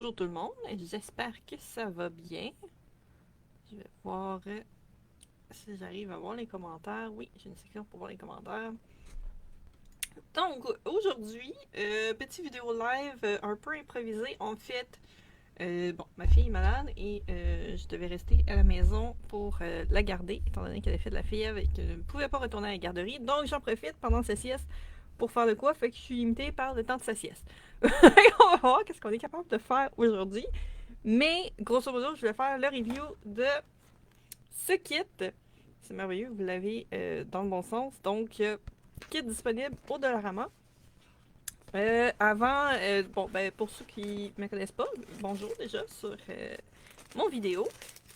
Bonjour tout le monde, j'espère que ça va bien. Je vais voir si j'arrive à voir les commentaires. Oui, j'ai une section pour voir les commentaires. Donc, aujourd'hui, petite vidéo live un peu improvisée. En fait, ma fille est malade et je devais rester à la maison pour la garder, étant donné qu'elle a fait de la fièvre et qu'elle ne pouvait pas retourner à la garderie. Donc, j'en profite pendant sa sieste pour faire de quoi? Fait que je suis limitée par le temps de sa sieste. On va voir qu'est-ce qu'on est capable de faire aujourd'hui. Mais, grosso modo, je vais faire le review de ce kit. C'est merveilleux, vous l'avez dans le bon sens. Donc, kit disponible au Dollarama. Pour ceux qui ne me connaissent pas, bonjour déjà sur mon vidéo.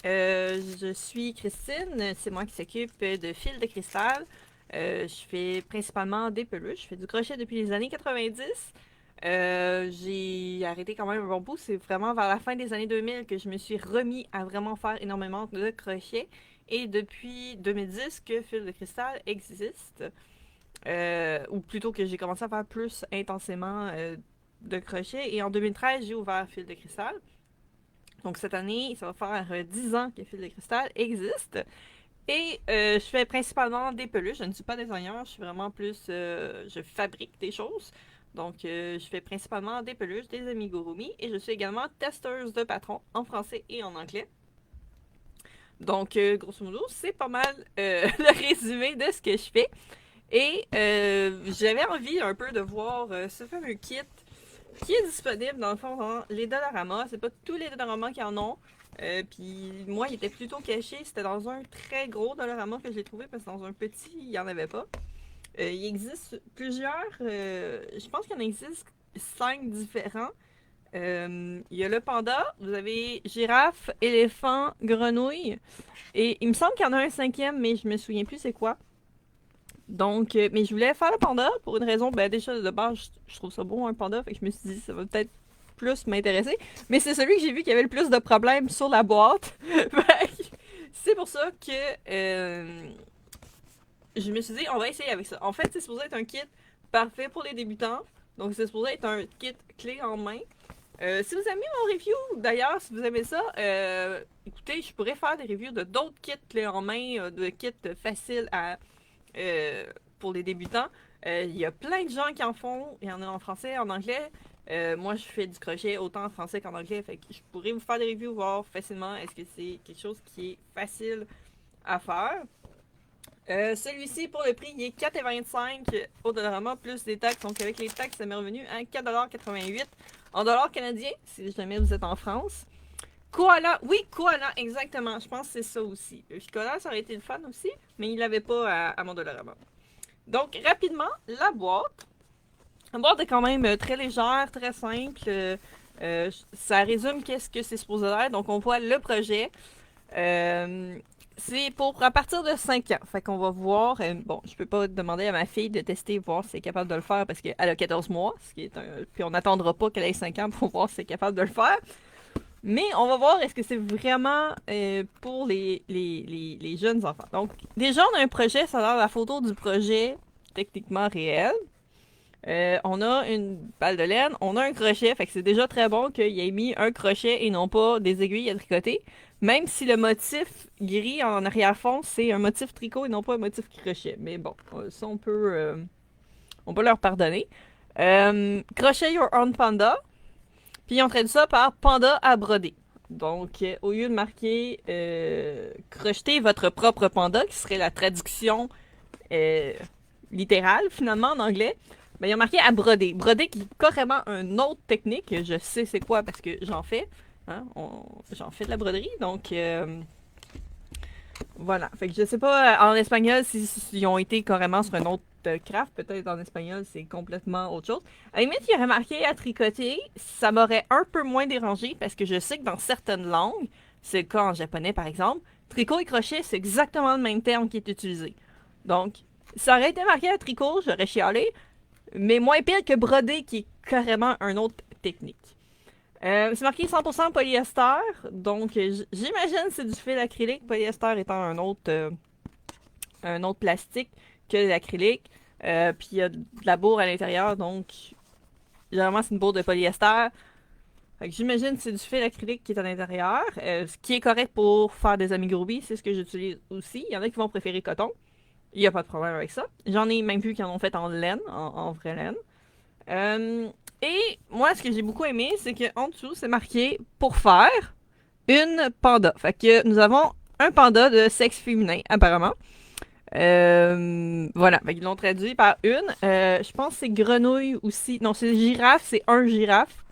Je suis Christine, c'est moi qui s'occupe de fils de cristal. Je fais principalement des peluches, je fais du crochet depuis les années 90. J'ai arrêté quand même un bon bout, c'est vraiment vers la fin des années 2000 que je me suis remis à vraiment faire énormément de crochet. Et depuis 2010 que Fil de Cristal existe. Ou plutôt que j'ai commencé à faire plus intensément de crochet. Et en 2013, j'ai ouvert Fil de Cristal. Donc cette année, ça va faire 10 ans que Fil de Cristal existe. Et je fais principalement des peluches. Je ne suis pas designer, je suis vraiment plus. Je fabrique des choses. Donc, je fais principalement des peluches, des amigurumi. Et je suis également testeuse de patrons en français et en anglais. Donc, grosso modo, c'est pas mal le résumé de ce que je fais. Et j'avais envie un peu de voir ce fameux kit qui est disponible dans le fond dans les Dollarama. C'est pas tous les Dollarama qui en ont. Puis moi, il était plutôt caché. C'était dans un très gros Dollarama que j'ai trouvé parce que dans un petit, il n'y en avait pas. Il existe plusieurs. Je pense qu'il en existe 5 différents. Il y a le panda, vous avez girafe, éléphant, grenouille. Et il me semble qu'il y en a un cinquième, mais je me souviens plus c'est quoi. Donc, mais je voulais faire le panda pour une raison, ben déjà de base, je trouve ça beau un panda, fait que je me suis dit ça va peut-être plus m'intéresser. Mais c'est celui que j'ai vu qui avait le plus de problèmes sur la boîte. C'est pour ça que je me suis dit on va essayer avec ça. En fait, c'est supposé être un kit parfait pour les débutants. Donc, c'est supposé être un kit clé en main. Si vous aimez mon review, d'ailleurs, si vous aimez ça, écoutez, je pourrais faire des reviews de d'autres kits clés en main, de kits faciles à euh, pour les débutants. Il y a plein de gens qui en font. Il y en a en français, en anglais. Moi, je fais du crochet autant en français qu'en anglais. Fait que je pourrais vous faire des reviews, voir facilement est-ce que c'est quelque chose qui est facile à faire. Celui-ci, pour le prix, il est 4,25 au Dollarama, plus des taxes. Donc, avec les taxes, ça m'est revenu à 4,88 en dollars canadiens, si jamais vous êtes en France. Koala, oui, Koala, exactement. Je pense que c'est ça aussi. Le Koala, ça aurait été le fun aussi, mais il l'avait pas à mon Dollarama. Donc, rapidement, la boîte. La boîte est quand même très légère, très simple. Ça résume qu'est-ce que c'est supposé être. Donc, on voit le projet. Euh, c'est pour à partir de 5 ans. Fait qu'on va voir. Bon, je peux pas demander à ma fille de tester, voir si elle est capable de le faire parce qu'elle a 14 mois. Ce qui est puis on n'attendra pas qu'elle ait 5 ans pour voir si elle est capable de le faire. Mais on va voir est-ce que c'est vraiment pour les jeunes enfants. Donc, déjà, on a un projet, ça a l'air la photo du projet techniquement réel. On a une balle de laine, on a un crochet, fait que c'est déjà très bon qu'il ait mis un crochet et non pas des aiguilles à tricoter. Même si le motif gris en arrière-fond, c'est un motif tricot et non pas un motif crochet. Mais bon, ça on peut leur pardonner. Crochet Your Own Panda. Puis on traduit ça par panda à broder. Donc, au lieu de marquer crocheter votre propre panda, qui serait la traduction euh, littérale finalement en anglais, ben, il y a marqué à broder. Broder qui est carrément une autre technique. Je sais c'est quoi parce que j'en fais. Hein? J'en fais de la broderie. Donc, voilà. Fait que je sais pas en espagnol s'ils ont été carrément sur un autre craft. Peut-être en espagnol, c'est complètement autre chose. À la limite, il aurait marqué à tricoter. Ça m'aurait un peu moins dérangé parce que je sais que dans certaines langues, c'est le cas en japonais par exemple, tricot et crochet, c'est exactement le même terme qui est utilisé. Donc, ça aurait été marqué à tricot, j'aurais chialé, mais moins pire que broder qui est carrément une autre technique. C'est marqué 100% polyester, donc j'imagine que c'est du fil acrylique, polyester étant un autre plastique que l'acrylique. Puis il y a de la bourre à l'intérieur, donc généralement c'est une bourre de polyester. Fait que j'imagine que c'est du fil acrylique qui est à l'intérieur, ce qui est correct pour faire des amigurumi, c'est ce que j'utilise aussi. Il y en a qui vont préférer coton. Il n'y a pas de problème avec ça. J'en ai même vu qui en ont fait en laine, en vraie laine. Euh, et moi, ce que j'ai beaucoup aimé, c'est qu'en dessous, c'est marqué pour faire une panda. Fait que nous avons un panda de sexe féminin, apparemment. Voilà, fait qu'ils l'ont traduit par une. Je pense que c'est grenouille aussi. Non, c'est girafe, c'est un girafe.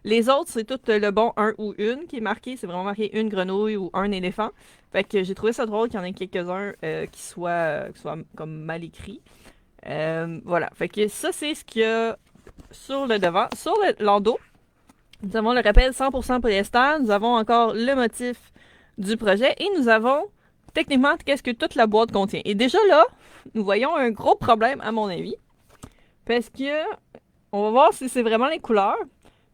Les autres, c'est tout le bon un ou une qui est marqué. C'est vraiment marqué une grenouille ou un éléphant. Fait que j'ai trouvé ça drôle qu'il y en ait quelques-uns qui soient comme mal écrits. Voilà, fait que ça, c'est ce qu'il y a sur le devant. Sur le landau, nous avons le rappel 100% polyester. Nous avons encore le motif du projet et nous avons techniquement qu'est-ce que toute la boîte contient. Et déjà là, nous voyons un gros problème à mon avis. Parce que on va voir si c'est vraiment les couleurs.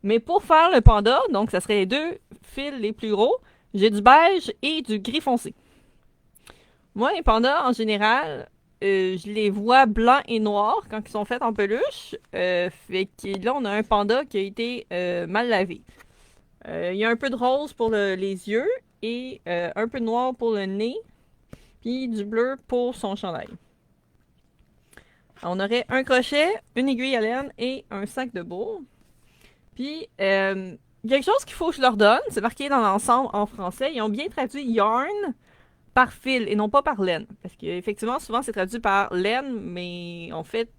Mais pour faire le panda, donc ça serait les deux fils les plus gros, j'ai du beige et du gris foncé. Moi, les pandas, en général, je les vois blancs et noirs quand ils sont faits en peluche. Fait que là, on a un panda qui a été mal lavé. Il y a un peu de rose pour les yeux et un peu de noir pour le nez, puis du bleu pour son chandail. On aurait un crochet, une aiguille à laine et un sac de bourre. Puis, quelque chose qu'il faut que je leur donne, c'est marqué dans l'ensemble en français. Ils ont bien traduit yarn par fil et non pas par laine. Parce qu'effectivement, souvent, c'est traduit par laine, mais en fait,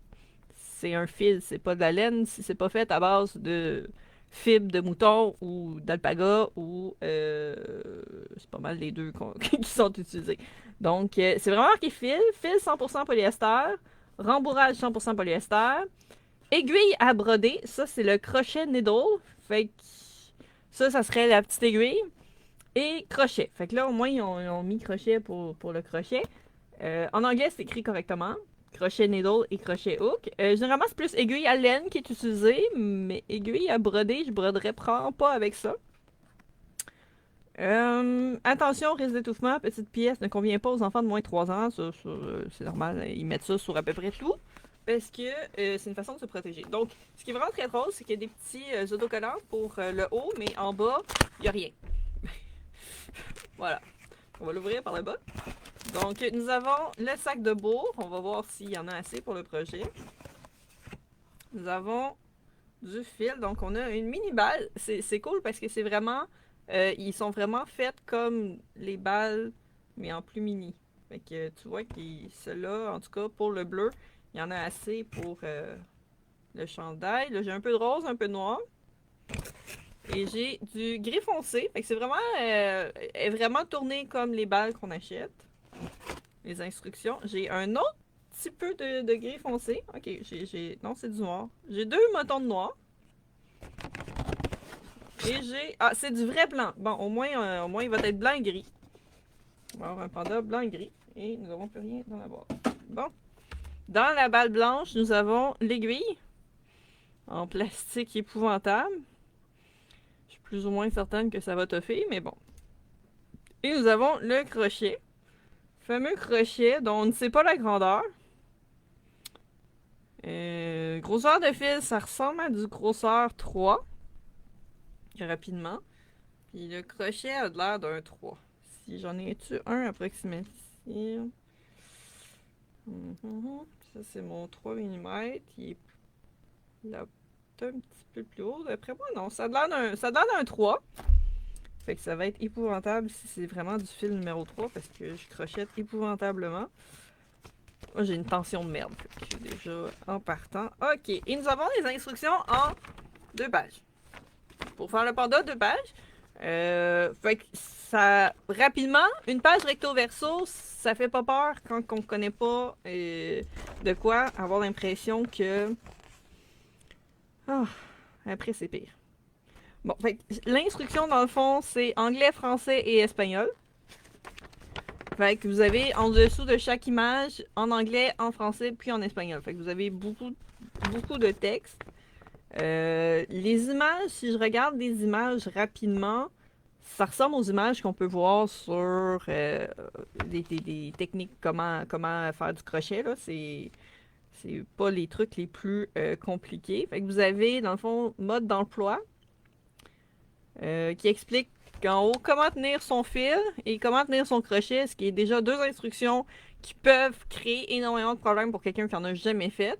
c'est un fil, c'est pas de la laine si c'est pas fait à base de fibres de mouton ou d'alpaga ou c'est pas mal les deux qui sont utilisés. Donc, c'est vraiment marqué fil 100% polyester, rembourrage 100% polyester, aiguille à broder, ça c'est le crochet needle, fait que ça serait la petite aiguille. Et crochet. Fait que là, au moins, ils ont mis crochet pour le crochet. En anglais, c'est écrit correctement. Crochet needle et crochet hook. Généralement, c'est plus aiguille à laine qui est utilisée, mais aiguille à broder, je broderais probablement pas avec ça. Attention, risque d'étouffement, petite pièce ne convient pas aux enfants de moins de 3 ans. Ça, c'est normal, ils mettent ça sur à peu près tout. Parce que c'est une façon de se protéger. Donc, ce qui est vraiment très drôle, c'est qu'il y a des petits autocollants pour le haut, mais en bas, il n'y a rien. Voilà. On va l'ouvrir par le bas. Donc, nous avons le sac de bourre. On va voir s'il y en a assez pour le projet. Nous avons du fil. Donc, on a une mini balle. C'est cool parce que c'est vraiment... ils sont vraiment faits comme les balles, mais en plus mini. Fait que tu vois que ceux-là, en tout cas, pour le bleu, il y en a assez pour le chandail. Là, j'ai un peu de rose, un peu de noir. Et j'ai du gris foncé. Fait que c'est vraiment, est vraiment tourné comme les balles qu'on achète. Les instructions. J'ai un autre petit peu de gris foncé. Ok, non, c'est du noir. J'ai 2 motons de noir. Et j'ai... Ah, c'est du vrai blanc. Bon, au moins, il va être blanc et gris. On va avoir un panda blanc et gris. Et nous n'avons plus rien dans la boîte. Bon. Dans la balle blanche, nous avons l'aiguille. En plastique épouvantable. Je suis plus ou moins certaine que ça va toffer, mais bon. Et nous avons le crochet. Fameux crochet dont on ne sait pas la grandeur. Grosseur de fil, ça ressemble à du grosseur 3. Rapidement. Puis le crochet a l'air d'un 3. Si j'en ai-tu un approximatif. Ça, c'est mon 3 mm. Il est là, un petit peu plus haut. D'après moi, non. Ça a l'air d'un 3. Fait que ça va être épouvantable si c'est vraiment du fil numéro 3 parce que je crochette épouvantablement. Moi, j'ai une tension de merde. Fait que je suis déjà en partant. Ok. Et nous avons les instructions en 2 pages. Pour faire le panda, 2 pages. Fait que ça, rapidement, une page recto-verso, ça fait pas peur quand on connaît pas de quoi avoir l'impression que... Oh, après, c'est pire. Bon, fait que l'instruction, dans le fond, c'est anglais, français et espagnol. Fait que vous avez en dessous de chaque image, en anglais, en français, puis en espagnol. Fait que vous avez beaucoup de texte. Les images, si je regarde des images rapidement, ça ressemble aux images qu'on peut voir sur des techniques, comment faire du crochet. Là. C'est pas les trucs les plus compliqués. Fait que vous avez, dans le fond, mode d'emploi. qui explique en haut comment tenir son fil et comment tenir son crochet, ce qui est déjà deux instructions qui peuvent créer énormément de problèmes pour quelqu'un qui en a jamais fait,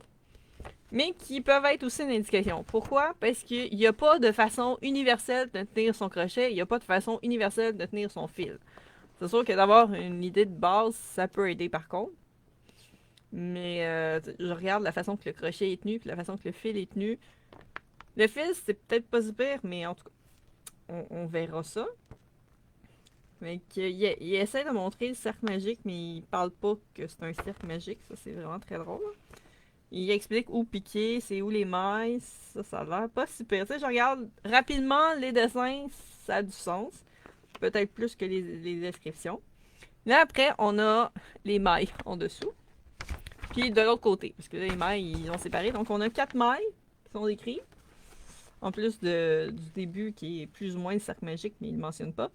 mais qui peuvent être aussi une indication. Pourquoi? Parce qu'il n'y a pas de façon universelle de tenir son crochet, il n'y a pas de façon universelle de tenir son fil. C'est sûr que d'avoir une idée de base, ça peut aider par contre. Mais je regarde la façon que le crochet est tenu, puis la façon que le fil est tenu. Le fil, c'est peut-être pas super, mais en tout cas, on verra ça. Mais il essaie de montrer le cercle magique, mais il parle pas que c'est un cercle magique. Ça, c'est vraiment très drôle. Il explique où piquer, c'est où les mailles. Ça a l'air pas super. Tu sais, je regarde rapidement les dessins, ça a du sens. Peut-être plus que les descriptions. Là, après, on a les mailles en dessous. Puis de l'autre côté, parce que là, les mailles, ils ont séparé. Donc, on a 4 mailles qui sont décrites. En plus du début, qui est plus ou moins le cercle magique, mais il ne le mentionne pas.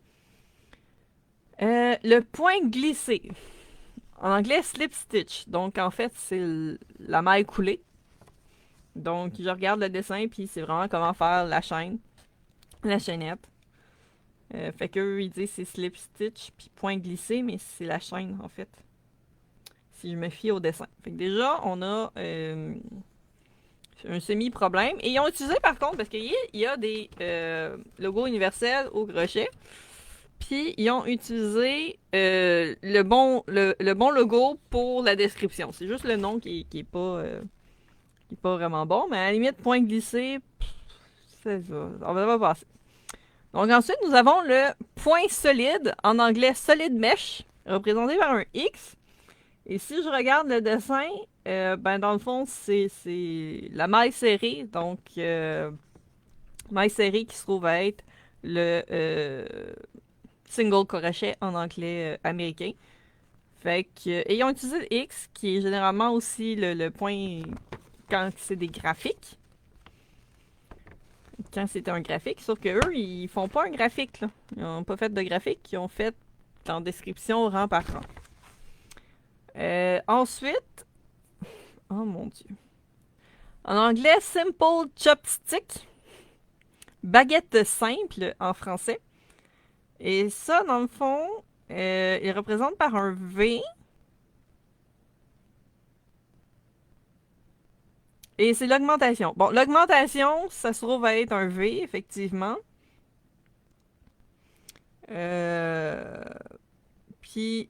Le point glissé. En anglais, slip stitch. Donc, en fait, c'est la maille coulée. Donc, je regarde le dessin, puis c'est vraiment comment faire la chaîne. La chaînette. Fait qu'eux, ils disent c'est slip stitch, puis point glissé, mais c'est la chaîne, en fait. Si je me fie au dessin. Fait que déjà, on a un semi-problème. Et ils ont utilisé, par contre, parce qu'il y a des logos universels au crochet. Puis, ils ont utilisé le bon logo pour la description. C'est juste le nom qui est pas vraiment bon. Mais à la limite, point glissé, c'est ça. On va pas passer. Donc, ensuite, nous avons le point solide, en anglais solid mesh, représenté par un X. Et si je regarde le dessin, ben dans le fond, c'est la maille serrée. Donc, maille serrée qui se trouve à être le single crochet en anglais américain. Fait que, et ils ont utilisé le X, qui est généralement aussi le point quand c'est des graphiques. Quand c'est un graphique, sauf que eux, ils font pas un graphique, là. Ils ont pas fait de graphique, ils ont fait en description rang par rang. Ensuite, oh mon dieu. En anglais, simple chopstick. Baguette simple en français. Et ça, dans le fond, il représente par un V. Et c'est l'augmentation. Bon, l'augmentation, ça se trouve à être un V, effectivement. Puis,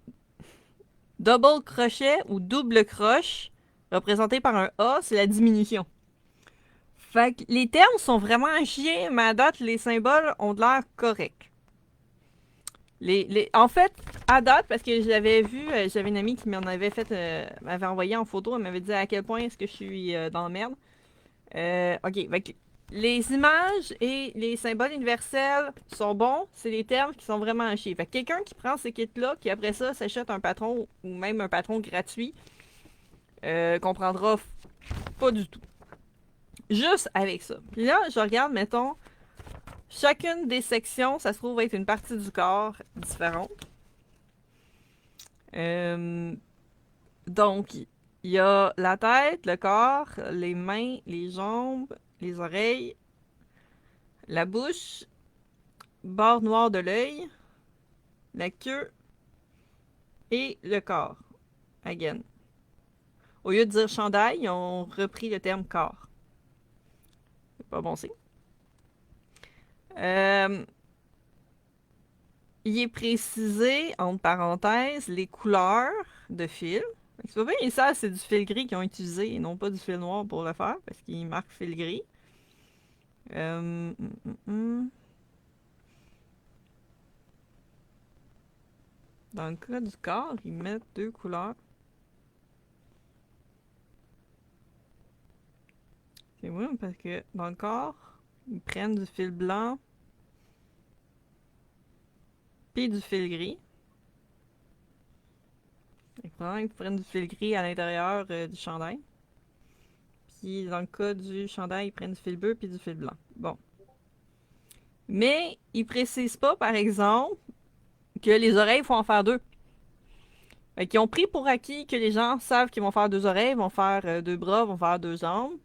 double crochet ou double croche, représenté par un A, c'est la diminution. Fait que les termes sont vraiment à chier, mais à date, les symboles ont de l'air corrects. En fait, à date, parce que j'avais vu, j'avais une amie qui m'en avait fait, m'avait envoyé en photo, elle m'avait dit à quel point est-ce que je suis dans la merde. Ok, fait que les images et les symboles universels sont bons, c'est des termes qui sont vraiment à chier. Fait que quelqu'un qui prend ces kits-là, qui après ça s'achète un patron ou même un patron gratuit, comprendra pas du tout. Juste avec ça. Puis là, je regarde, mettons, chacune des sections, ça se trouve être une partie du corps différente. Donc, il y a la tête, le corps, les mains, les jambes, les oreilles, la bouche, bord noir de l'œil, la queue et le corps. Again. Au lieu de dire chandail, ils ont repris le terme corps. C'est pas bon signe. Il est précisé, entre parenthèses, les couleurs de fil. C'est pas bien, ça, c'est du fil gris qu'ils ont utilisé et non pas du fil noir pour le faire, parce qu'il marque fil gris. Dans le cas du corps, ils mettent deux couleurs. C'est vrai, parce que dans le corps, ils prennent du fil blanc puis du fil gris. Ils prennent du fil gris à l'intérieur du chandail. Puis dans le cas du chandail, ils prennent du fil bleu puis du fil blanc. Bon. Mais ils précisent pas, par exemple, que les oreilles, il faut en faire deux. Fait qu'ils ont pris pour acquis que les gens savent qu'ils vont faire deux oreilles, vont faire deux bras, vont faire deux jambes.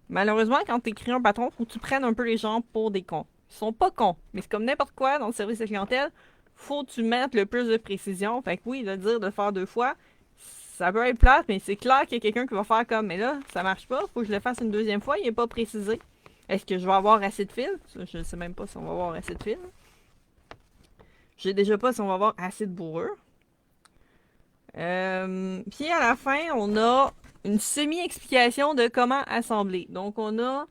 Malheureusement, quand tu écris un patron, faut que tu prennes un peu les jambes pour des cons. Ils sont pas cons, mais c'est comme n'importe quoi dans le service de clientèle, faut que tu mettes le plus de précision. Fait que oui, de dire de le faire 2 fois, ça peut être plate, mais c'est clair qu'il y a quelqu'un qui va faire comme, mais là, ça marche pas, faut que je le fasse une deuxième fois, il est pas précisé. Est-ce que je vais avoir assez de fil? Ça, je sais même pas si on va avoir assez de fil. Je sais déjà pas si on va avoir assez de bourrure. Puis à la fin, on a une semi-explication de comment assembler. Donc on a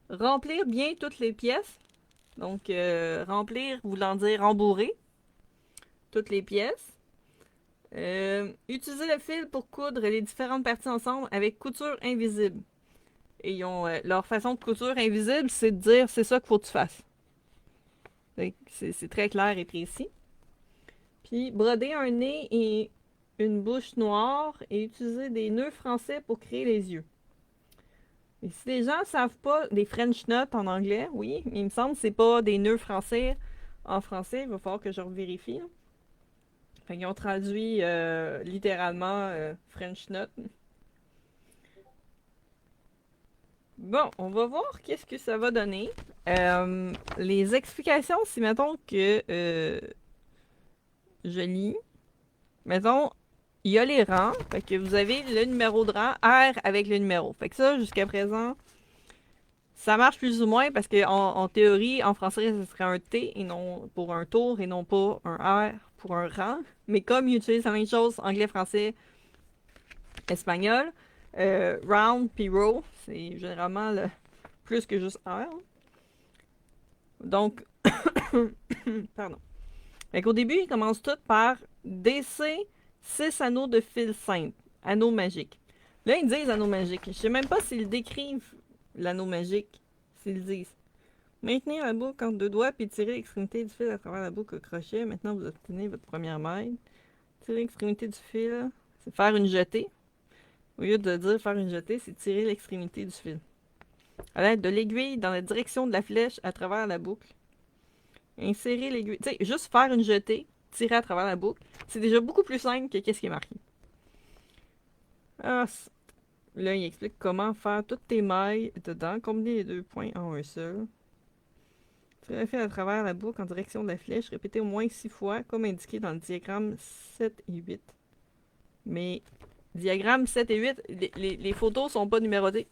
remplir bien toutes les pièces. Donc remplir voulant dire rembourrer toutes les pièces. Utiliser le fil pour coudre les différentes parties ensemble avec couture invisible. Et ils ont, leur façon de couture invisible, c'est de dire c'est ça qu'il faut que tu fasses. C'est très clair et précis. Puis broder un nez et une bouche noire et utiliser des nœuds français pour créer les yeux. Et si les gens savent pas des French knots en anglais, oui, mais il me semble que c'est pas des nœuds français en français, il va falloir que je revérifie. Fait qu'ils ont traduit littéralement French knot. Bon, on va voir qu'est-ce que ça va donner. Les explications, si mettons que je lis, mettons, il y a les rangs, fait que vous avez le numéro de rang R avec le numéro. Fait que ça, jusqu'à présent, ça marche plus ou moins parce que en théorie, en français, ce serait un T et non pour un tour et non pas un R pour un rang. Mais comme ils utilisent la même chose, anglais, français, espagnol, round puis row, c'est généralement plus que juste R. Donc, pardon. Fait qu'au début, ils commencent tous par DC 6 anneaux de fil simple, anneaux magiques. Là, ils disent anneaux magiques. Je sais même pas s'ils décrivent l'anneau magique, s'ils disent. Maintenir la boucle entre 2 doigts puis tirer l'extrémité du fil à travers la boucle au crochet. Maintenant, vous obtenez votre première maille. Tirer l'extrémité du fil, c'est faire une jetée. Au lieu de dire faire une jetée, c'est tirer l'extrémité du fil. À l'aide de l'aiguille dans la direction de la flèche à travers la boucle. Insérer l'aiguille. Tu sais, juste faire une jetée, tirer à travers la boucle, c'est déjà beaucoup plus simple que qu'est-ce qui est marqué. Ah, là, il explique comment faire toutes tes mailles dedans, combiner les 2 points en un seul. Tirer le fil à travers la boucle en direction de la flèche, répéter au moins 6 fois, comme indiqué dans le diagramme 7 et 8. Mais, diagramme 7 et 8, les photos sont pas numérotées.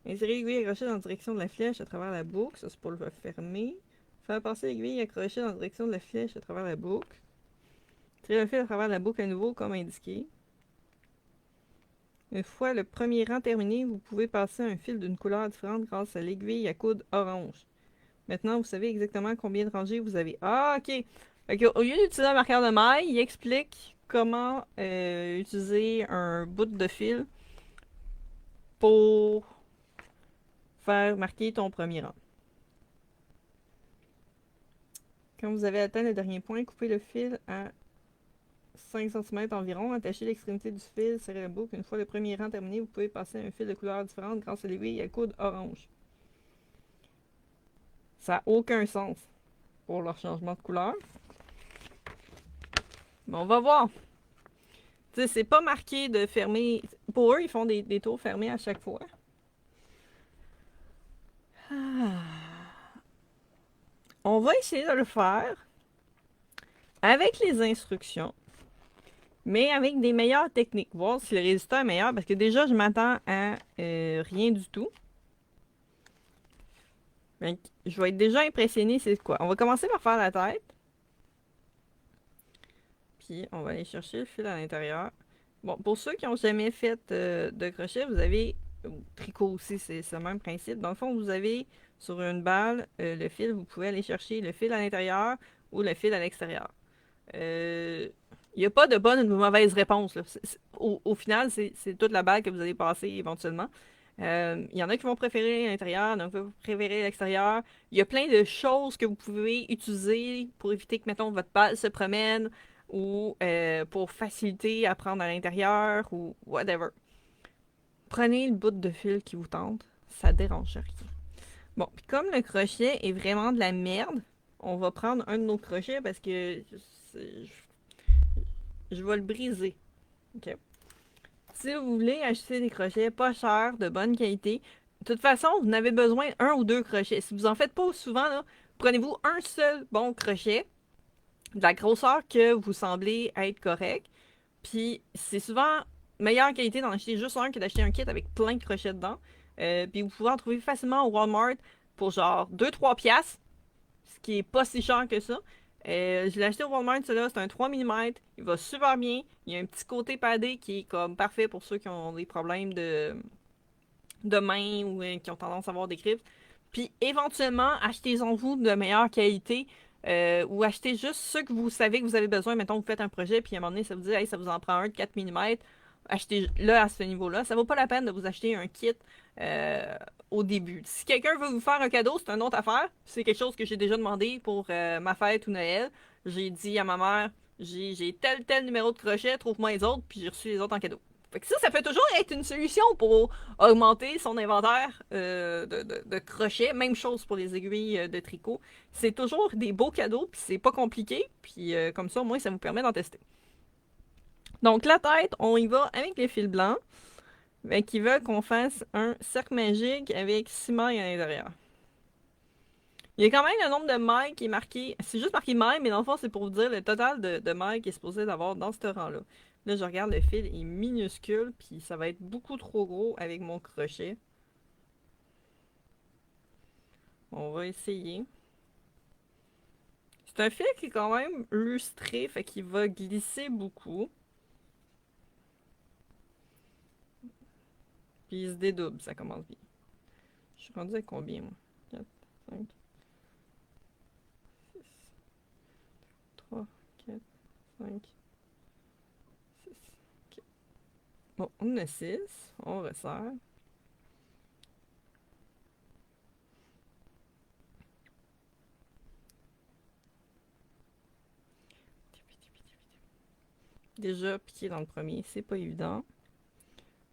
Insérer l'aiguille accrochée dans la direction de la flèche à travers la boucle, ça c'est pour le fermer. Faire passer l'aiguille accrochée dans la direction de la flèche à travers la boucle. Tirer le fil à travers la boucle à nouveau comme indiqué. Une fois le premier rang terminé, vous pouvez passer un fil d'une couleur différente grâce à l'aiguille à coude orange. Maintenant, vous savez exactement combien de rangées vous avez. Ah, ok. Fait au lieu d'utiliser un marqueur de maille, il explique comment utiliser un bout de fil pour faire marquer ton premier rang. Quand vous avez atteint le dernier point, coupez le fil à 5 cm environ, attachez l'extrémité du fil, serrez la boucle. Une fois le premier rang terminé, vous pouvez passer un fil de couleur différente grâce à l'aiguille à coude orange. Ça n'a aucun sens pour leur changement de couleur. Mais on va voir. Tu sais, c'est pas marqué de fermer. Pour eux, ils font des tours fermés à chaque fois. On va essayer de le faire avec les instructions, mais avec des meilleures techniques. Voir si le résultat est meilleur, parce que déjà, je m'attends à rien du tout. Donc, je vais être déjà impressionné, c'est quoi. On va commencer par faire la tête. Puis, on va aller chercher le fil à l'intérieur. Bon, pour ceux qui n'ont jamais fait de crochet, vous avez... tricot aussi, c'est le même principe. Dans le fond, vous avez sur une balle le fil, vous pouvez aller chercher le fil à l'intérieur ou le fil à l'extérieur. Il n'y a pas de bonne ou de mauvaise réponse. Là. Au final, c'est toute la balle que vous allez passer éventuellement. Il y en a qui vont préférer l'intérieur, il y en a qui vont préférer l'extérieur. Il y a plein de choses que vous pouvez utiliser pour éviter que, mettons, votre balle se promène ou pour faciliter à prendre à l'intérieur ou whatever. Prenez le bout de fil qui vous tente, ça dérange rien. Bon, puis comme le crochet est vraiment de la merde, on va prendre un de nos crochets parce que je vais le briser. Ok. Si vous voulez acheter des crochets pas chers, de bonne qualité, De toute façon, vous n'avez besoin un ou deux crochets. Si vous en faites pas souvent, là, prenez-vous un seul bon crochet, de la grosseur que vous semblez être correct. Puis c'est souvent meilleure qualité d'en acheter juste un que d'acheter un kit avec plein de crochets dedans. Puis vous pouvez en trouver facilement au Walmart pour genre 2-3 piastres, ce qui est pas si cher que ça. Je l'ai acheté au Walmart, celui-là, c'est un 3 mm. Il va super bien. Il y a un petit côté padé qui est comme parfait pour ceux qui ont des problèmes de main ou qui ont tendance à avoir des grippes. Puis éventuellement, achetez-en vous de meilleure qualité ou achetez juste ceux que vous savez que vous avez besoin. Mettons, vous faites un projet, puis à un moment donné, ça vous dit, hey, ça vous en prend un de 4 mm. Achetez-le à ce niveau-là. Ça vaut pas la peine de vous acheter un kit au début. Si quelqu'un veut vous faire un cadeau, c'est une autre affaire. C'est quelque chose que j'ai déjà demandé pour ma fête ou Noël. J'ai dit à ma mère, j'ai tel numéro de crochet, trouve-moi les autres, puis j'ai reçu les autres en cadeau. Fait que ça peut toujours être une solution pour augmenter son inventaire de crochets. Même chose pour les aiguilles de tricot. C'est toujours des beaux cadeaux, puis c'est pas compliqué. Puis comme ça, au moins, ça vous permet d'en tester. Donc la tête, on y va avec les fils blancs. Qui veulent qu'on fasse un cercle magique avec 6 mailles à l'intérieur. Il y a quand même le nombre de mailles qui est marqué. C'est juste marqué mailles, mais dans le fond, c'est pour vous dire le total de mailles qui est supposé d'avoir dans ce rang-là. Là, je regarde, le fil est minuscule, puis ça va être beaucoup trop gros avec mon crochet. On va essayer. C'est un fil qui est quand même lustré, fait qu'il va glisser beaucoup. Puis il se dédouble, ça commence bien. Je suis rendu à combien, moi? 4, 5, 6, 3, 4, 5, 6. Ok. Bon, on a 6. On resserre. Déjà piqué dans le premier, c'est pas évident.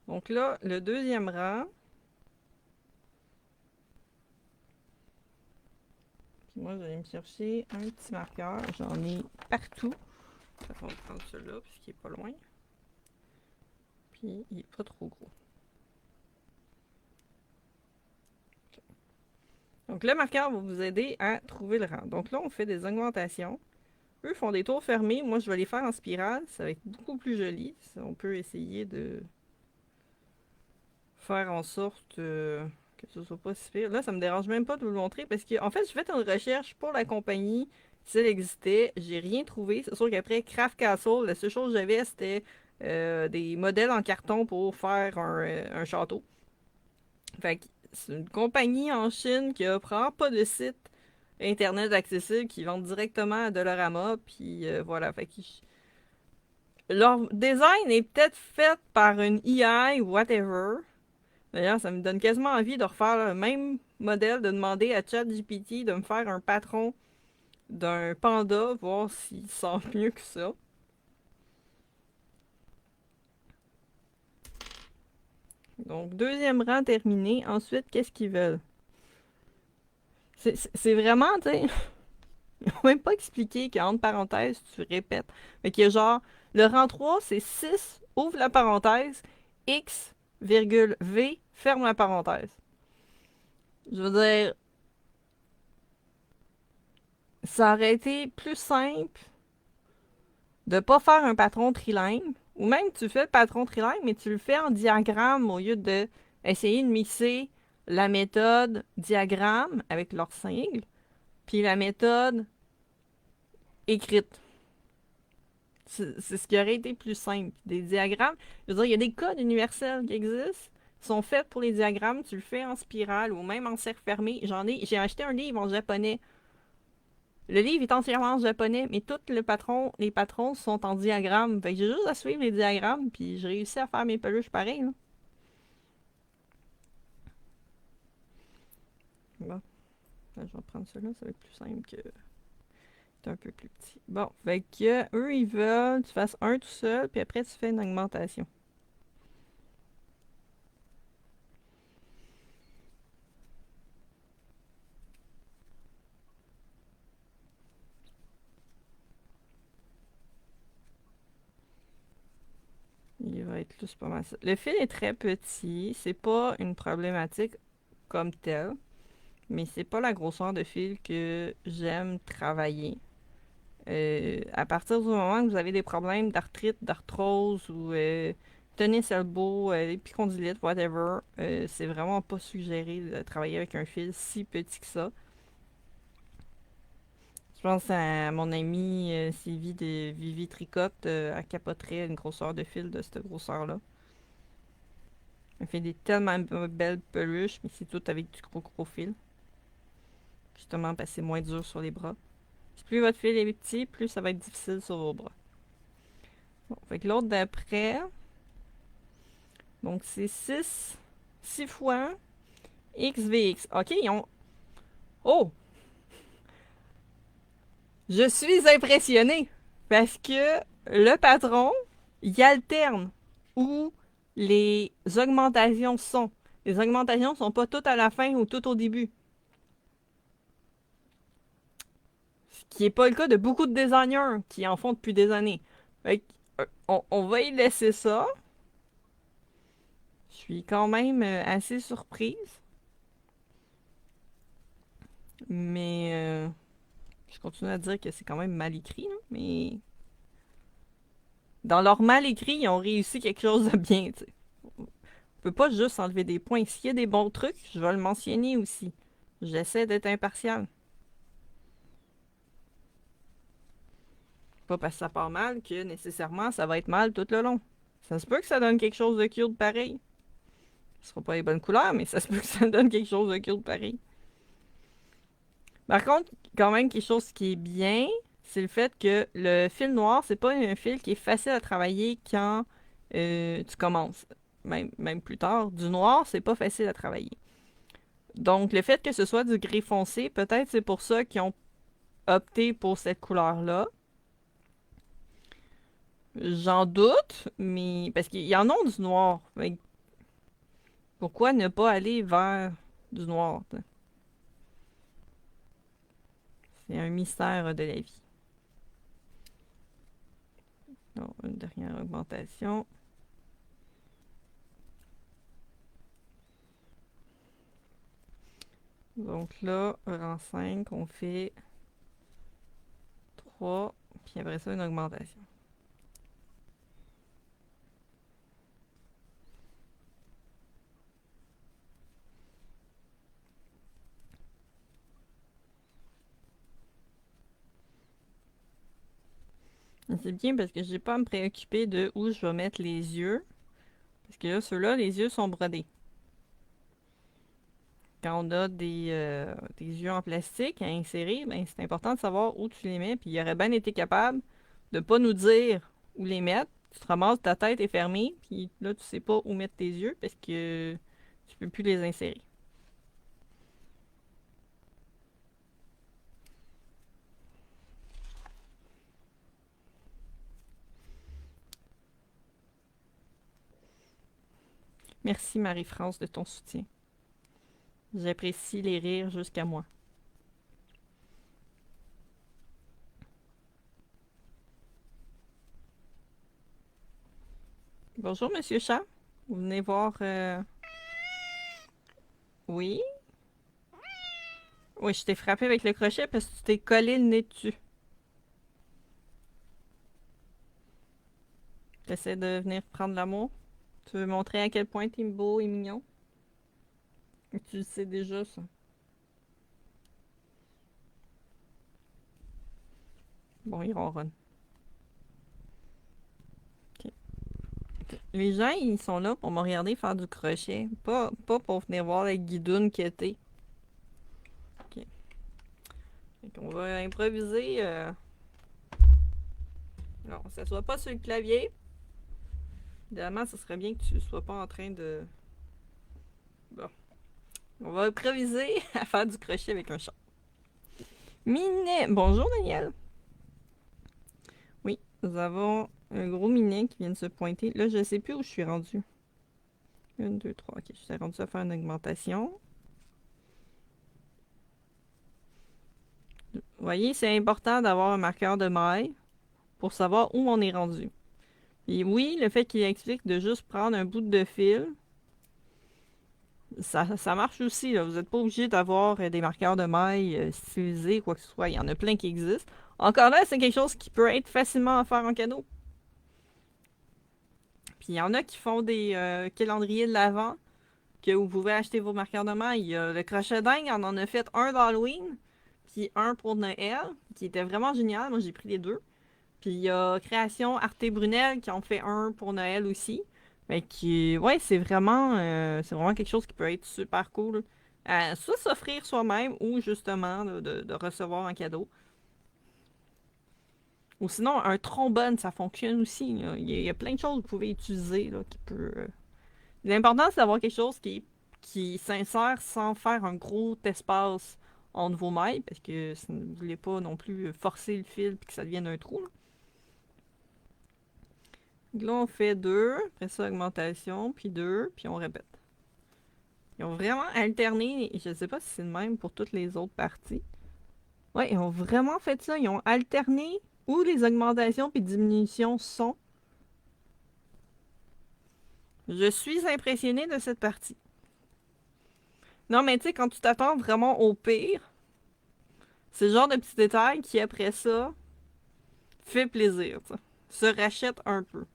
Donc là, le deuxième rang. Puis moi, je vais me chercher un petit marqueur. J'en ai partout. On va prendre celui-là, puisqu'il est pas loin. Puis il est pas trop gros. Okay. Donc le marqueur va vous aider à trouver le rang. Donc là, on fait des augmentations. Eux font des tours fermés. Moi, je vais les faire en spirale. Ça va être beaucoup plus joli. On peut essayer de faire en sorte que ce soit pas si pire. Là, ça me dérange même pas de vous le montrer parce que, en fait, j'ai fait une recherche pour la compagnie, si elle existait. J'ai rien trouvé. C'est sûr qu'après Craft Castle, la seule chose que j'avais, c'était des modèles en carton pour faire un château. Fait que c'est une compagnie en Chine qui a probablement pas de site internet accessible, qui vendent directement à Dollarama. Puis voilà. Fait que leur design est peut-être fait par une AI ou whatever. D'ailleurs, ça me donne quasiment envie de refaire le même modèle, de demander à ChatGPT de me faire un patron d'un panda, voir s'il sent mieux que ça. Donc, deuxième rang terminé. Ensuite, qu'est-ce qu'ils veulent? C'est vraiment, tu sais, ils n'ont même pas expliqué qu'entre parenthèses, tu répètes. Fait qu'il y a genre, le rang 3, c'est 6, ouvre la parenthèse, X, virgule, V, ferme la parenthèse. Je veux dire, ça aurait été plus simple de pas faire un patron trilingue, ou même tu fais le patron trilingue, mais tu le fais en diagramme au lieu de essayer de mixer la méthode diagramme avec leur sigle, puis la méthode écrite. C'est ce qui aurait été plus simple. Des diagrammes, je veux dire, il y a des codes universels qui existent, qui sont faits pour les diagrammes, tu le fais en spirale ou même en cercle fermé. J'ai acheté un livre en japonais. Le livre est entièrement en japonais, mais tous les patrons sont en diagramme. Fait que j'ai juste à suivre les diagrammes, puis j'ai réussi à faire mes peluches pareil, là. Bon, je vais prendre celui-là, ça va être plus simple que c'est un peu plus petit. Bon, fait que eux, ils veulent que tu fasses un tout seul, puis après tu fais une augmentation. Il va être plus pas mal ça. Le fil est très petit, c'est pas une problématique. comme tel, mais c'est pas la grosseur de fil que j'aime travailler. À partir du moment où vous avez des problèmes d'arthrite, d'arthrose ou tennis elbow, épicondylite, whatever, c'est vraiment pas suggéré de travailler avec un fil si petit que ça. Je pense à mon amie Sylvie de Vivi Tricotte, elle capoterait une grosseur de fil de cette grosseur-là. Elle fait des tellement belles peluches, mais c'est tout avec du gros fil. Justement, parce que c'est moins dur sur les bras. Puis plus votre fil est petit, plus ça va être difficile sur vos bras. Bon, fait que l'autre d'après, donc c'est 6 fois XVX. Ok, ils ont... Oh! Je suis impressionnée! Parce que le patron, il alterne où les augmentations sont. Les augmentations sont pas toutes à la fin ou toutes au début. Ce qui n'est pas le cas de beaucoup de designers qui en font depuis des années. Fait que, on va y laisser ça. Je suis quand même assez surprise. Mais je continue à dire que c'est quand même mal écrit, là, mais dans leur mal écrit, ils ont réussi quelque chose de bien, tu sais. On peut pas juste enlever des points. S'il y a des bons trucs, je vais le mentionner aussi. J'essaie d'être impartial. Pas parce que ça part mal que nécessairement ça va être mal tout le long. Ça se peut que ça donne quelque chose de cute pareil. Ce sera pas les bonnes couleurs, mais ça se peut que ça donne quelque chose de cute pareil. Par contre, quand même, quelque chose qui est bien, c'est le fait que le fil noir, c'est pas un fil qui est facile à travailler quand tu commences. Même plus tard, du noir, c'est pas facile à travailler. Donc, le fait que ce soit du gris foncé, peut-être c'est pour ça qu'ils ont opté pour cette couleur-là. J'en doute, mais parce qu'il y en a du noir. Fait que pourquoi ne pas aller vers du noir, t'sais? C'est un mystère de la vie. Donc, une dernière augmentation. Donc là, rang 5, on fait 3, puis après ça, une augmentation. C'est bien parce que j'ai pas à me préoccuper de où je vais mettre les yeux. Parce que là, ceux-là, les yeux sont brodés. Quand on a des yeux en plastique à insérer, ben, c'est important de savoir où tu les mets. Puis il aurait bien été capable de pas nous dire où les mettre. Tu te ramasses, ta tête est fermée, puis là, tu sais pas où mettre tes yeux parce que tu peux plus les insérer. Merci Marie-France de ton soutien. J'apprécie les rires jusqu'à moi. Bonjour Monsieur Chat. Vous venez voir... Oui? Oui, je t'ai frappé avec le crochet parce que tu t'es collé le nez dessus. T'essaies de venir prendre l'amour? Tu veux montrer à quel point t'es beau et mignon? Tu le sais déjà, ça. Bon, il ronronne. Ok. Les gens, ils sont là pour me regarder faire du crochet. Pas pour venir voir la guidoune qui était. Ok. Fait qu'on va improviser. Non, ça soit pas sur le clavier. Évidemment, ce serait bien que tu sois pas en train de... Bon. On va improviser à faire du crochet avec un chat. Minet! Bonjour, Daniel! Oui, nous avons un gros minet qui vient de se pointer. Là, je sais plus où je suis rendu. 1, 2, 3. Ok, je suis rendu à faire une augmentation. Vous voyez, c'est important d'avoir un marqueur de maille pour savoir où on est rendu. Et oui, le fait qu'il explique de juste prendre un bout de fil, Ça marche aussi, là. Vous n'êtes pas obligé d'avoir des marqueurs de maille stylisés, quoi que ce soit. Il y en a plein qui existent. Encore là, c'est quelque chose qui peut être facilement à faire en cadeau. Puis il y en a qui font des calendriers de l'Avent que vous pouvez acheter vos marqueurs de maille. Il y a le crochet dingue, on en a fait un d'Halloween, puis un pour Noël, qui était vraiment génial. Moi, j'ai pris les deux. Puis il y a Création Arte Brunel qui en fait un pour Noël aussi. Mais qui, ouais, c'est vraiment quelque chose qui peut être super cool. Soit s'offrir soi-même ou justement de recevoir un cadeau. Ou sinon, un trombone, ça fonctionne aussi, là. Il y a plein de choses que vous pouvez utiliser là, qui peut. L'important, c'est d'avoir quelque chose qui s'insère sans faire un gros espace entre vos mailles, parce que si vous ne voulez pas non plus forcer le fil et que ça devienne un trou, là. Donc là, on fait deux, après ça, augmentation, puis deux, puis on répète. Ils ont vraiment alterné, je ne sais pas si c'est le même pour toutes les autres parties. Ouais, ils ont vraiment fait ça. Ils ont alterné où les augmentations puis diminutions sont. Je suis impressionnée de cette partie. Non, mais tu sais, quand tu t'attends vraiment au pire, c'est le genre de petit détail qui, après ça, fait plaisir, tu sais. Se rachète un peu.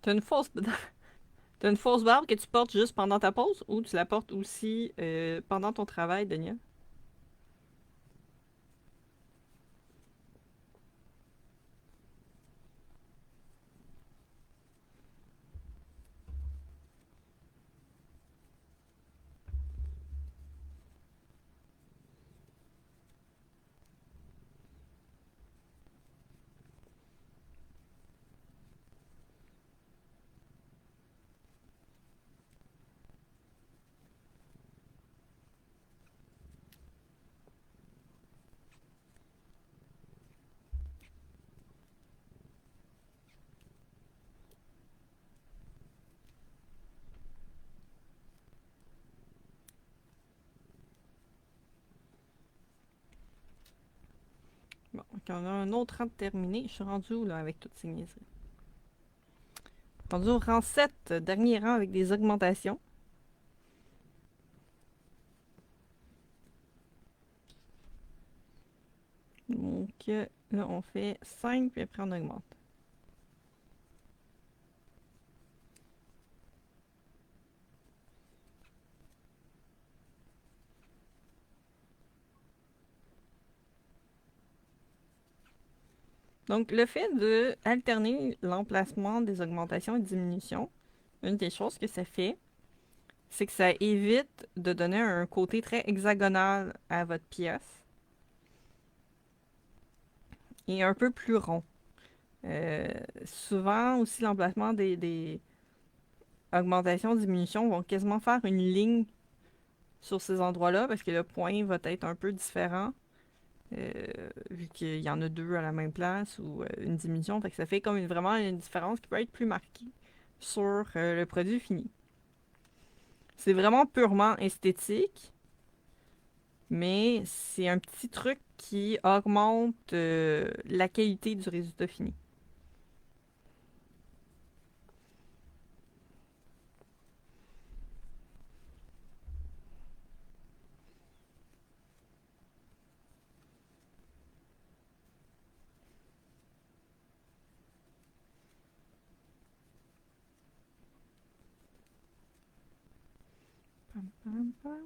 T'as une fausse... T'as une fausse barbe que tu portes juste pendant ta pause ou tu la portes aussi pendant ton travail, Daniel? Bon, donc on a un autre rang de terminé. Je suis rendu où, là, avec toutes ces niaiseries? Rendu au rang 7, dernier rang avec des augmentations. Donc, là, on fait 5, puis après, on augmente. Donc, le fait de alterner l'emplacement des augmentations et diminutions, une des choses que ça fait, c'est que ça évite de donner un côté très hexagonal à votre pièce et un peu plus rond. Euh, Souvent aussi, l'emplacement des augmentations, diminutions vont quasiment faire une ligne sur ces endroits-là parce que le point va être un peu différent euh, vu qu'il y en a deux à la même place ou une diminution. Fait que ça fait comme vraiment une différence qui peut être plus marquée sur le produit fini. C'est vraiment purement esthétique, mais c'est un petit truc qui augmente la qualité du résultat fini. Pam, pam, pam.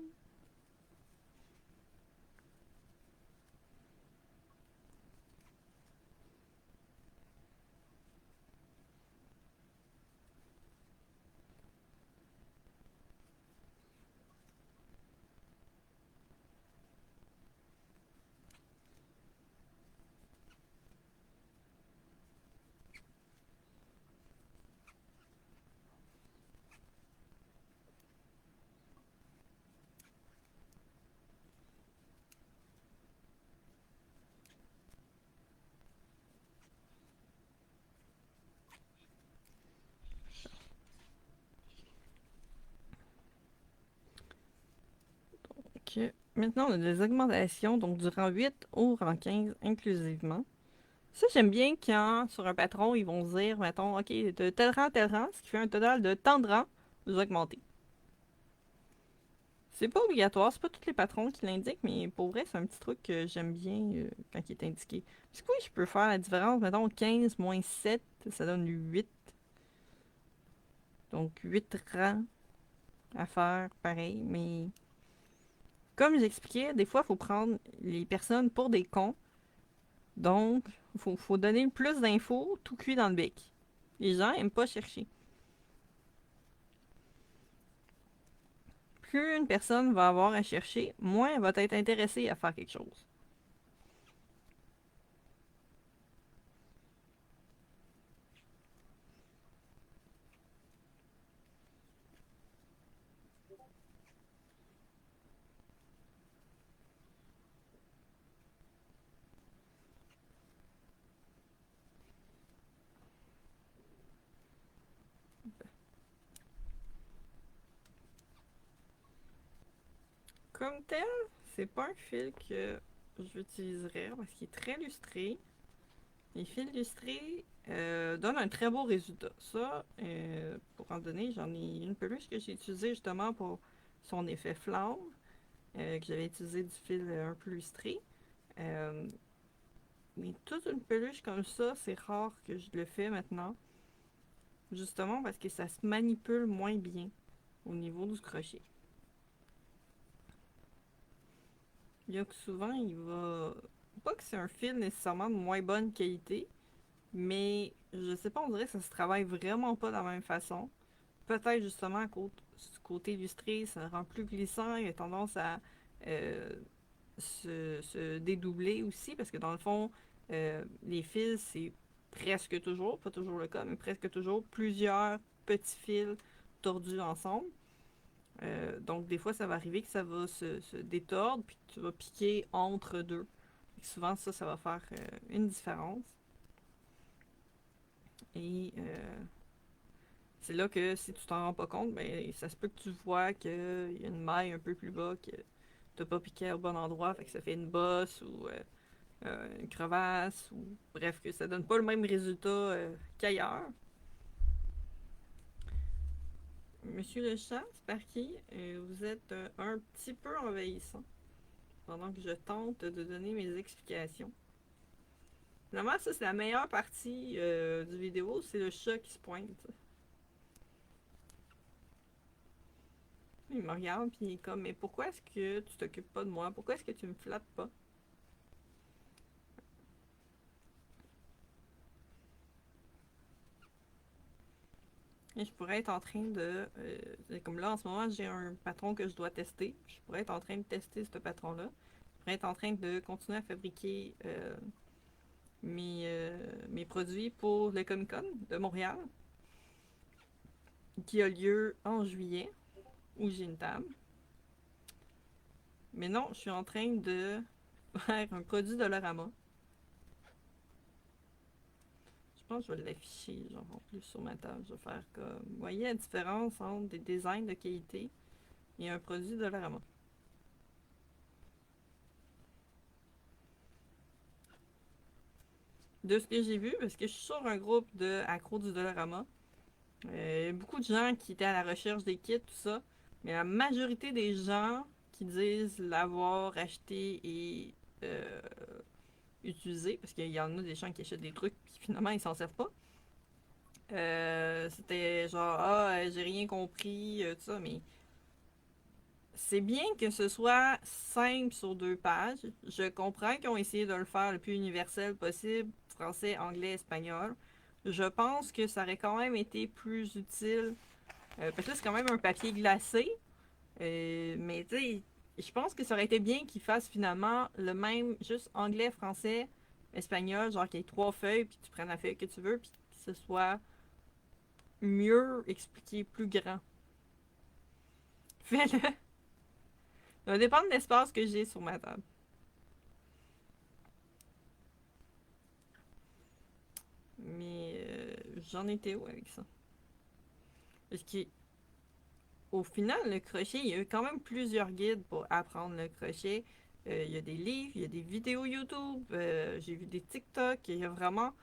Maintenant, on a des augmentations, donc du rang 8 au rang 15 inclusivement. Ça, j'aime bien quand, sur un patron, ils vont se dire, mettons, OK, de tel rang, ce qui fait un total de tant de rangs, vous augmentez. C'est pas obligatoire, c'est pas tous les patrons qui l'indiquent, mais pour vrai, c'est un petit truc que j'aime bien quand il est indiqué. Parce que oui, je peux faire la différence, mettons 15 moins 7, ça donne 8. Donc 8 rangs à faire, pareil, mais comme j'expliquais, des fois, il faut prendre les personnes pour des cons. Donc, faut donner le plus d'infos tout cuit dans le bec. Les gens aiment pas chercher. Plus une personne va avoir à chercher, moins elle va être intéressée à faire quelque chose. Comme tel, c'est pas un fil que j'utiliserais parce qu'il est très lustré. Les fils lustrés donnent un très beau résultat. Ça, pour en donner, j'en ai une peluche que j'ai utilisée justement pour son effet flamme, que j'avais utilisé du fil un peu lustré. Euh, mais toute une peluche comme ça, c'est rare que je le fais maintenant. Justement parce que ça se manipule moins bien au niveau du crochet. Il y a que souvent, il va. Pas que c'est un fil nécessairement de moins bonne qualité, mais je sais pas, on dirait que ça se travaille vraiment pas de la même façon. Peut-être justement à cause du côté illustré, ça le rend plus glissant, il a tendance à euh, se dédoubler aussi, parce que dans le fond, les fils, c'est presque toujours, pas toujours le cas, mais presque toujours plusieurs petits fils tordus ensemble. Donc, des fois, ça va arriver que ça va se détordre, puis tu vas piquer entre deux. Et souvent, ça va faire une différence. Et c'est là que si tu t'en rends pas compte, ben, ça se peut que tu vois qu'il y a une maille un peu plus bas, que t'as pas piqué au bon endroit, fait que ça fait une bosse ou une crevasse, ou bref, que ça donne pas le même résultat qu'ailleurs. Monsieur le chat, Sparky, vous êtes un petit peu envahissant pendant que je tente de donner mes explications. Finalement, ça, c'est la meilleure partie du vidéo, c'est le chat qui se pointe. Il me regarde, puis il est comme, mais pourquoi est-ce que tu t'occupes pas de moi? Pourquoi est-ce que tu me flattes pas? Et je pourrais être en train de. Comme là, en ce moment, j'ai un patron que je dois tester. Je pourrais être en train de tester ce patron-là. Je pourrais être en train de continuer à fabriquer mes produits pour le Comic Con de Montréal, qui a lieu en juillet, où j'ai une table. Mais non, je suis en train de faire un produit de Dollarama. Je pense que je vais l'afficher, genre, en plus sur ma table. Je vais faire comme. Vous voyez la différence entre des designs de qualité et un produit de Dollarama. De ce que j'ai vu, parce que je suis sur un groupe de accros du Dollarama, beaucoup de gens qui étaient à la recherche des kits, tout ça, mais la majorité des gens qui disent l'avoir acheté et euh, utilisé, parce qu'il y en a des gens qui achètent des trucs qui finalement ils s'en servent pas. C'était genre, ah, j'ai rien compris, tout ça, mais c'est bien que ce soit simple sur 2 pages. Je comprends qu'ils ont essayé de le faire le plus universel possible, français, anglais, espagnol. Je pense que ça aurait quand même été plus utile, parce que là, c'est quand même un papier glacé. Mais tu sais, je pense que ça aurait été bien qu'ils fassent finalement le même, juste anglais, français, espagnol, genre qu'il y ait 3 feuilles, puis tu prennes la feuille que tu veux, puis que ce soit mieux expliqué, plus grand. Fais-le. Ça va dépendre de l'espace que j'ai sur ma table. Mais j'en étais où avec ça? Parce que au final, le crochet, il y a quand même plusieurs guides pour apprendre le crochet. Il y a des livres, il y a des vidéos YouTube, j'ai vu des TikTok, il y a vraiment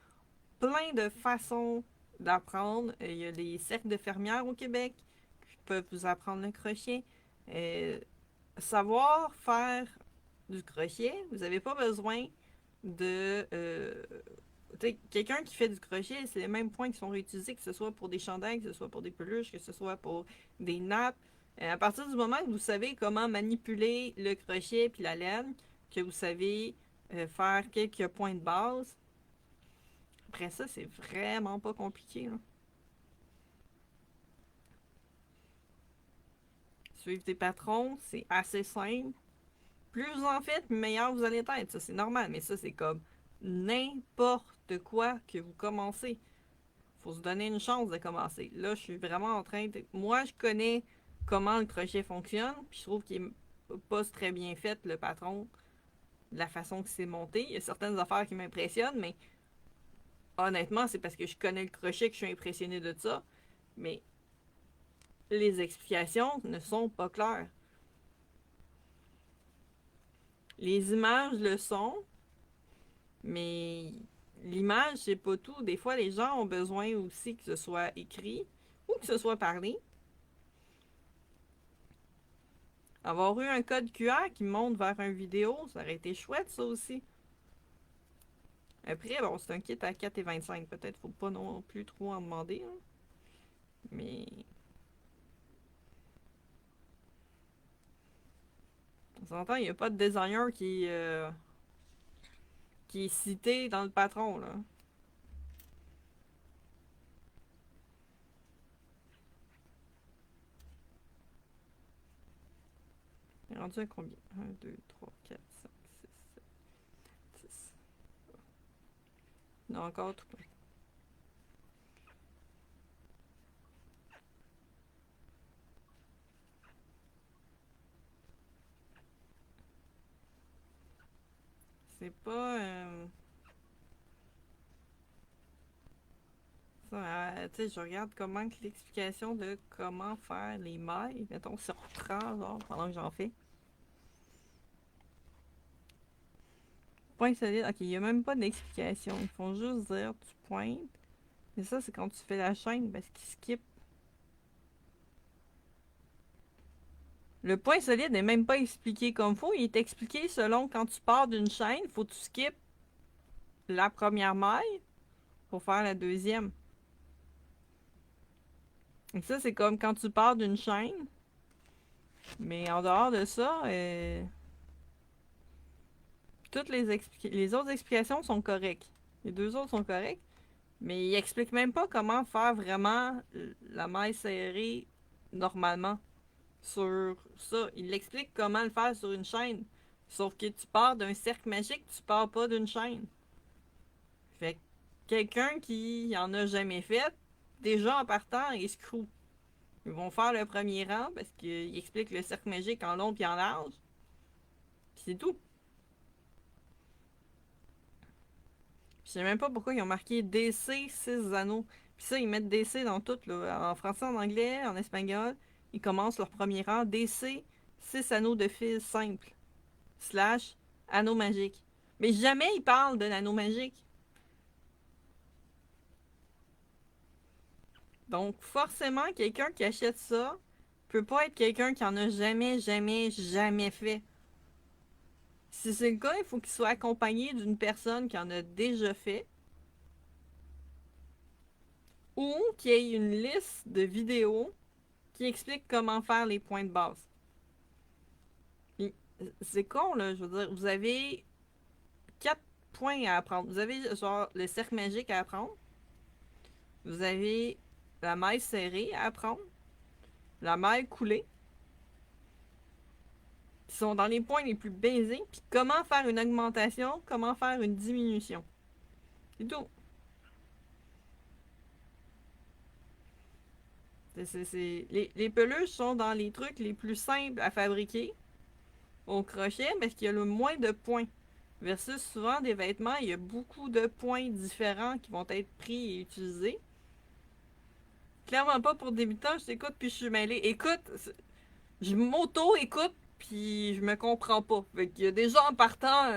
plein de façons d'apprendre. Il y a les cercles de fermières au Québec qui peuvent vous apprendre le crochet. Euh, Savoir faire du crochet, vous n'avez pas besoin de... quelqu'un qui fait du crochet, c'est les mêmes points qui sont réutilisés, que ce soit pour des chandails, que ce soit pour des peluches, que ce soit pour des nappes. À partir du moment que vous savez comment manipuler le crochet puis la laine, que vous savez faire quelques points de base, après ça, c'est vraiment pas compliqué, là. Suivre des patrons, c'est assez simple. Plus vous en faites, meilleur vous allez être. Ça, c'est normal. Mais ça, c'est comme n'importe quoi que vous commencez. Faut se donner une chance de commencer. Là, je suis vraiment en train de... Moi, je connais comment le crochet fonctionne. Puis je trouve qu'il est pas très bien fait, le patron, de la façon que c'est monté. Il y a certaines affaires qui m'impressionnent, mais honnêtement, c'est parce que je connais le crochet que je suis impressionné de ça. Mais les explications ne sont pas claires. Les images le sont, mais l'image, c'est pas tout. Des fois, les gens ont besoin aussi que ce soit écrit ou que ce soit parlé. Avoir eu un code QR qui monte vers une vidéo, ça aurait été chouette, ça aussi. Après, bon, c'est un kit à 4,25. Peut-être faut pas non plus trop en demander, hein. Mais on s'entend, il n'y a pas de designer qui est cité dans le patron, là. Il est rendu à combien? 1, 2, 3, 4, 5, 6, 7, 6. Non, encore tout plein. C'est pas... ça, tu sais, je regarde comment que l'explication de comment faire les mailles. Mettons, si on reprend, genre, pendant que j'en fais. Point solide. Ok, il n'y a même pas d'explication. Ils font juste dire tu pointes. Mais ça, c'est quand tu fais la chaîne parce qu'ils skip. Le point solide n'est même pas expliqué comme faut. Il est expliqué selon quand tu pars d'une chaîne, faut que tu skippes la première maille pour faire la deuxième. Et ça, c'est comme quand tu pars d'une chaîne. Mais en dehors de ça, toutes les autres explications sont correctes. Les deux autres sont correctes. Mais il explique même pas comment faire vraiment la maille serrée normalement sur ça. Il explique comment le faire sur une chaîne. Sauf que tu pars d'un cercle magique, tu pars pas d'une chaîne. Fait que quelqu'un qui en a jamais fait, déjà en partant, il screw. Ils vont faire le premier rang parce qu'il explique le cercle magique en long et en large. Puis c'est tout. Je sais même pas pourquoi ils ont marqué DC 6 anneaux. Puis ça, ils mettent DC dans tout, là. En français, en anglais, en espagnol. Ils commencent leur premier rang. DC 6 anneaux de fil simple. Slash anneau magique. Mais jamais ils parlent de l'anneau magique. Donc, forcément, quelqu'un qui achète ça peut pas être quelqu'un qui en a jamais, jamais, jamais fait. Si c'est le cas, il faut qu'il soit accompagné d'une personne qui en a déjà fait ou qu'il y ait une liste de vidéos qui explique comment faire les points de base. C'est con, là. Je veux dire, vous avez 4 points à apprendre. Vous avez, genre, le cercle magique à apprendre. Vous avez la maille serrée à apprendre. La maille coulée. Qui sont dans les points les plus basiques. Puis comment faire une augmentation, comment faire une diminution. C'est tout. Les peluches sont dans les trucs les plus simples à fabriquer au crochet parce qu'il y a le moins de points. Versus souvent des vêtements, il y a beaucoup de points différents qui vont être pris et utilisés. Clairement pas pour débutants, je t'écoute puis je suis mêlée. Écoute, je m'auto-écoute puis je me comprends pas. Fait qu'il y a des gens en partant.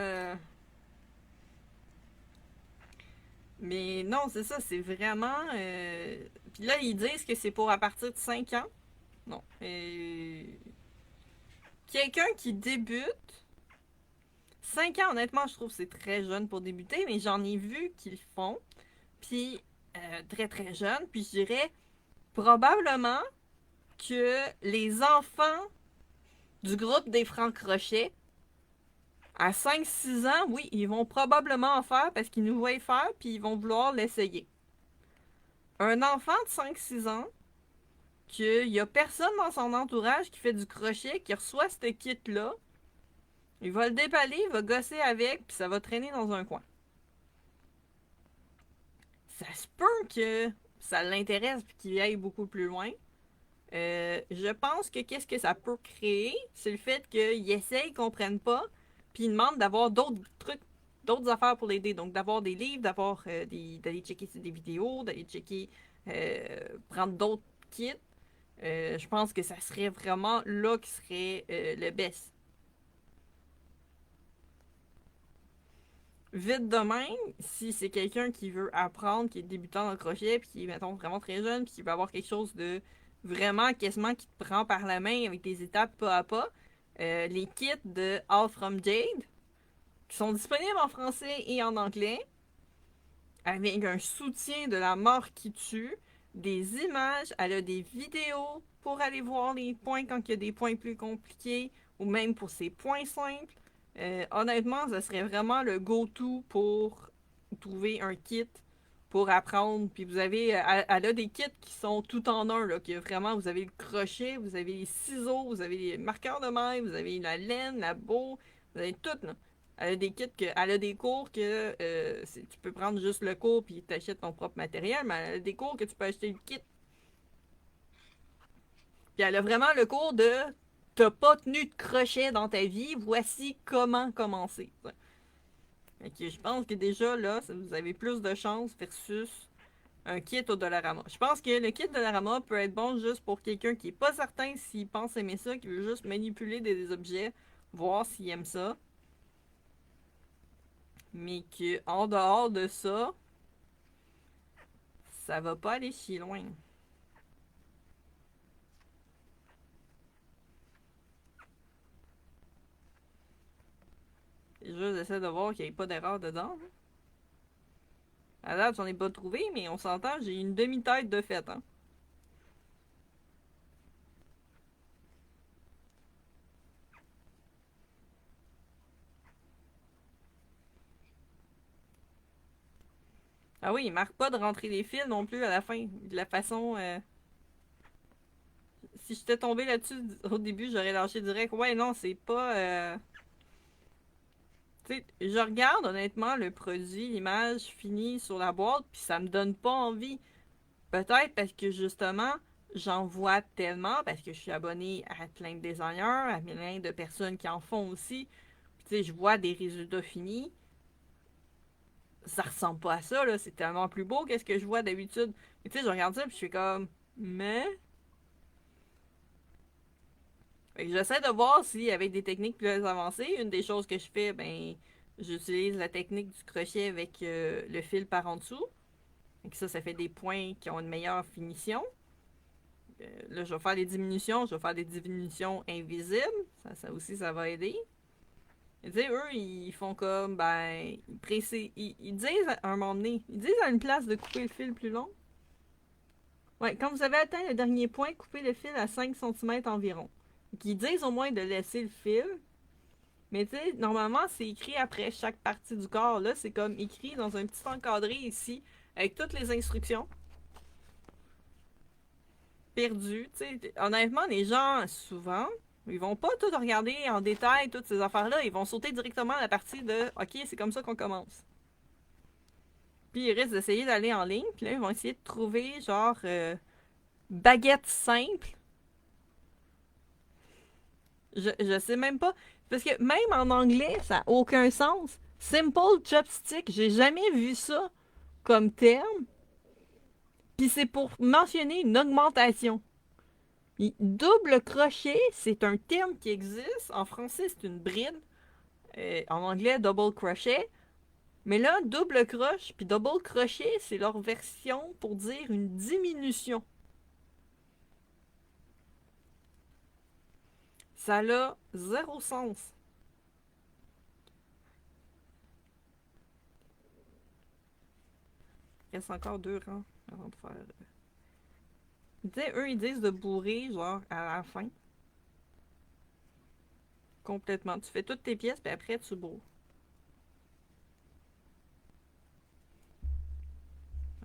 Mais non, c'est ça, c'est vraiment. Puis là, ils disent que c'est pour à partir de 5 ans. Non. Quelqu'un qui débute. 5 ans, honnêtement, je trouve que c'est très jeune pour débuter, mais j'en ai vu qui le font. Puis très très jeune. Puis je dirais probablement que les enfants du groupe des Francs Crochet, à 5-6 ans, oui, ils vont probablement en faire parce qu'ils nous voient faire, puis ils vont vouloir l'essayer. Un enfant de 5-6 ans, qu'il n'y a personne dans son entourage qui fait du crochet, qui reçoit ce kit-là, il va le déballer, il va gosser avec, puis ça va traîner dans un coin. Ça se peut que ça l'intéresse puis qu'il aille beaucoup plus loin. Je pense que qu'est-ce que ça peut créer, c'est le fait qu'ils essayent, ils comprennent pas, puis ils demandent d'avoir d'autres trucs, d'autres affaires pour l'aider. Donc d'avoir des livres, d'aller checker des vidéos, d'aller checker, prendre d'autres kits. Je pense que ça serait vraiment là qui serait le best. Vite de même, si c'est quelqu'un qui veut apprendre, qui est débutant dans le crochet, puis qui est, mettons, vraiment très jeune, puis qui veut avoir quelque chose de vraiment quasiment qui te prend par la main avec des étapes pas à pas, les kits de All From Jade, qui sont disponibles en français et en anglais, avec un soutien de la mort qui tue, des images, elle a des vidéos pour aller voir les points quand il y a des points plus compliqués, ou même pour ces points simples. Honnêtement, ça serait vraiment le go-to pour trouver un kit pour apprendre. Puis vous avez, elle a des kits qui sont tout en un, là, que vraiment, vous avez le crochet, vous avez les ciseaux, vous avez les marqueurs de maille, vous avez la laine, la boue, vous avez tout, là. Elle a des kits elle a des cours que tu peux prendre juste le cours puis t'achètes ton propre matériel, mais elle a des cours que tu peux acheter le kit. Puis elle a vraiment le cours de t'as pas tenu de crochet dans ta vie, voici comment commencer. Ok, je pense que déjà là, vous avez plus de chances versus un kit au Dollarama. Je pense que le kit Dollarama peut être bon juste pour quelqu'un qui est pas certain s'il pense aimer ça, qui veut juste manipuler des objets, voir s'il aime ça. Mais que en dehors de ça, ça va pas aller si loin. Juste j'essaie de voir qu'il n'y ait pas d'erreur dedans. À date, j'en ai pas trouvé, mais on s'entend, j'ai une demi-tête de fait, hein. Ah oui, il marque pas de rentrer les fils non plus à la fin. De la façon. Si j'étais tombé là-dessus au début, j'aurais lâché direct. Ouais, non, c'est pas. Tu sais, je regarde honnêtement le produit, l'image finie sur la boîte, puis ça me donne pas envie. Peut-être parce que justement, j'en vois tellement, parce que je suis abonnée à plein de designers, à plein de personnes qui en font aussi. Puis tu sais, je vois des résultats finis. Ça ressemble pas à ça, là. C'est tellement plus beau qu'est-ce que je vois d'habitude. Et tu sais, je regarde ça, puis je suis comme. Mais. Fait que j'essaie de voir si, avec des techniques plus avancées, une des choses que je fais, ben, j'utilise la technique du crochet avec le fil par en dessous. Et ça fait des points qui ont une meilleure finition. Là, je vais faire des diminutions, je vais faire des diminutions invisibles. Ça aussi, ça va aider. Et tu sais, eux, ils font comme, ben, ils disent à un moment donné, ils disent à une place de couper le fil plus long. Ouais, quand vous avez atteint le dernier point, coupez le fil à 5 cm environ. Donc, ils disent au moins de laisser le fil. Mais tu sais, normalement, c'est écrit après chaque partie du corps. Là, c'est comme écrit dans un petit encadré ici, avec toutes les instructions. Perdu. Tu sais, honnêtement, les gens, souvent, ils vont pas tout regarder en détail, toutes ces affaires-là. Ils vont sauter directement à la partie de OK, c'est comme ça qu'on commence. Puis ils risquent d'essayer d'aller en ligne. Puis là, ils vont essayer de trouver, genre, baguette simple. Je sais même pas. Parce que même en anglais, ça n'a aucun sens. Simple chopstick, j'ai jamais vu ça comme terme. Puis c'est pour mentionner une augmentation. Double crochet, c'est un terme qui existe. En français, c'est une bride. En anglais, double crochet. Mais là, double croche puis double crochet, c'est leur version pour dire une diminution. Ça a zéro sens. Il reste encore 2 rangs avant de faire. Tu sais, eux, ils disent de bourrer, genre, à la fin. Complètement. Tu fais toutes tes pièces, puis après, tu bourres.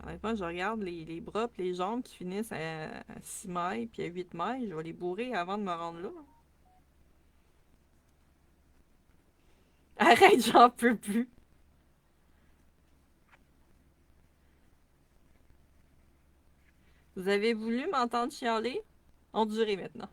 Honnêtement, je regarde les bras pis les jambes qui finissent à 6 mailles puis à 8 mailles. Je vais les bourrer avant de me rendre là. Arrête, j'en peux plus. Vous avez voulu m'entendre chialer? Endurez maintenant.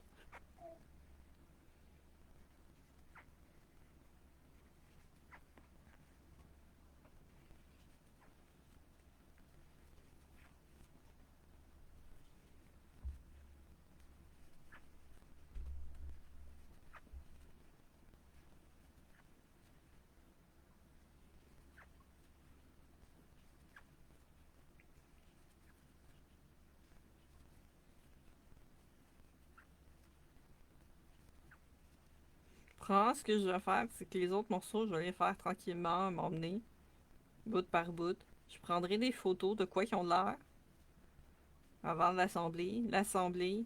Prends ce que je vais faire, c'est que les autres morceaux, je vais les faire tranquillement, m'emmener, bout par bout. Je prendrai des photos de quoi ils ont l'air avant de l'assembler,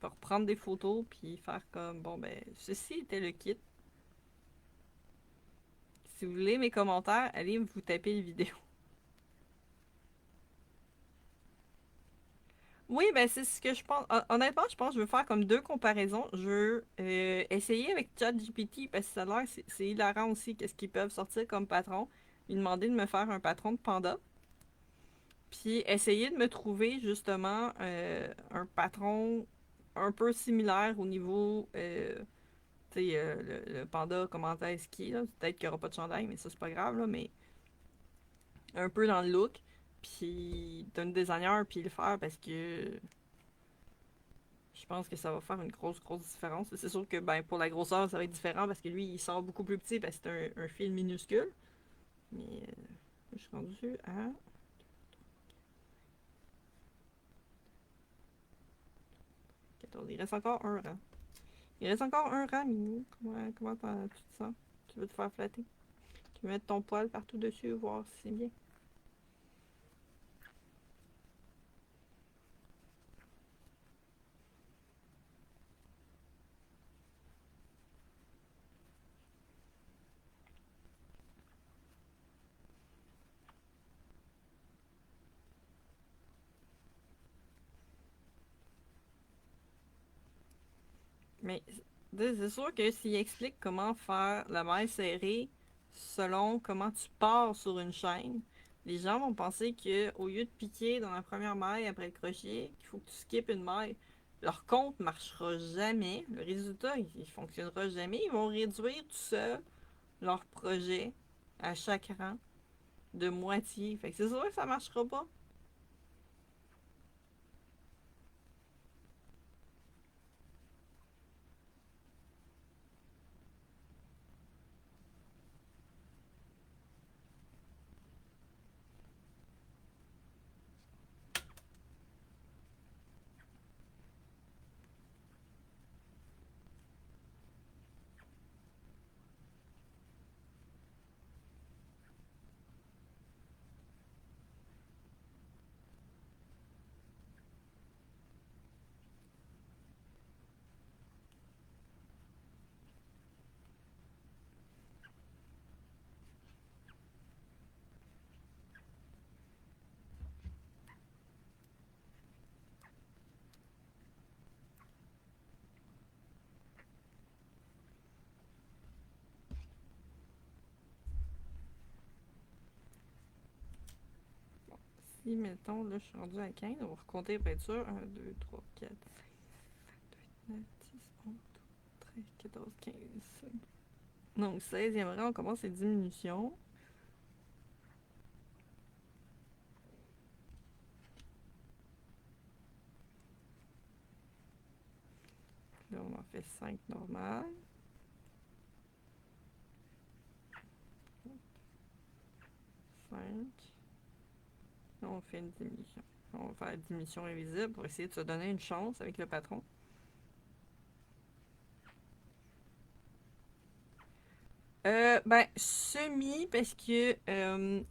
pour prendre des photos, puis faire comme, bon ben, ceci était le kit. Si vous voulez mes commentaires, allez vous taper les vidéos. Oui, ben c'est ce que je pense. Honnêtement, je pense que je veux faire comme deux comparaisons. Je veux essayer avec ChatGPT parce que ça a l'air, c'est hilarant aussi qu'est-ce qu'ils peuvent sortir comme patron. Lui demander de me faire un patron de panda. Puis essayer de me trouver justement un patron un peu similaire au niveau, tu sais, le panda, comment est-ce qu'il est, là. Peut-être qu'il n'y aura pas de chandail, mais ça c'est pas grave, là, mais un peu dans le look. Puis d'un designer, puis le faire parce que je pense que ça va faire une grosse différence. C'est sûr que ben, pour la grosseur, ça va être différent parce que lui, il sort beaucoup plus petit parce que c'est un fil minuscule. Mais je suis rendu à. Il reste encore un rang. Il reste encore un rang, Mimi. Comment tu te sens? Tu veux te faire flatter? Tu veux mettre ton poil partout dessus, voir si c'est bien. Mais c'est sûr que s'il explique comment faire la maille serrée selon comment tu pars sur une chaîne, les gens vont penser que au lieu de piquer dans la première maille après le crochet, qu'il faut que tu skippes une maille. Leur compte marchera jamais. Le résultat, il fonctionnera jamais. Ils vont réduire tout seul leur projet à chaque rang de moitié. Fait que c'est sûr que ça marchera pas. Si, mettons, là, je suis rendu à 15, on va recompter pour être sûr. 1, 2, 3, 4, 5, 10, 11, 13, 14, 15. Donc, 16e rang, on commence les diminutions. Là, on en fait 5 normales. 5. Là, on fait une diminution. On va faire la diminution invisible pour essayer de se donner une chance avec le patron. Ben, semi, parce que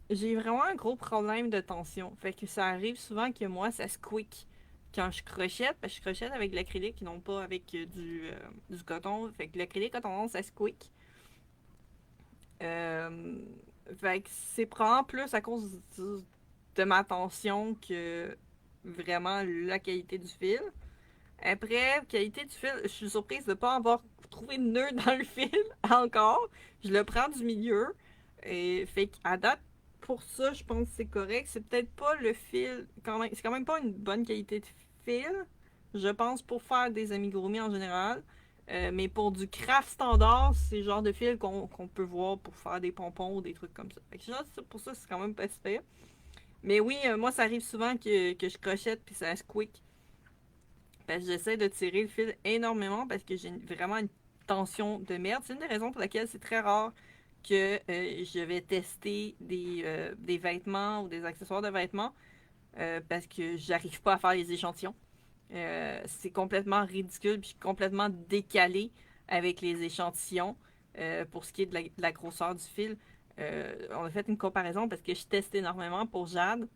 j'ai vraiment un gros problème de tension. Fait que ça arrive souvent que moi, ça squeak quand je crochette, parce que je crochette avec de l'acrylique et non pas avec du coton. Fait que l'acrylique a tendance à squeak. Euh, Fait que c'est probablement plus à cause de ma tension que vraiment la qualité du fil. Après, qualité du fil, je suis surprise de ne pas avoir trouvé de nœud dans le fil encore. Je le prends du milieu. Et fait qu'à date, pour ça, je pense que c'est correct. C'est peut-être pas le fil. C'est quand même pas une bonne qualité de fil. Je pense pour faire des amigurumi en général. Mais pour du craft standard, c'est le genre de fil qu'on peut voir pour faire des pompons ou des trucs comme ça. Fait que pour ça, c'est quand même pas super. Mais oui, moi, ça arrive souvent que je crochette puis ça squeak. Parce que j'essaie de tirer le fil énormément parce que j'ai vraiment une tension de merde. C'est une des raisons pour laquelle c'est très rare que je vais tester des vêtements ou des accessoires de vêtements parce que j'arrive pas à faire les échantillons. C'est complètement ridicule puis complètement décalé avec les échantillons pour ce qui est de la grosseur du fil. On a fait une comparaison parce que je teste énormément pour Jade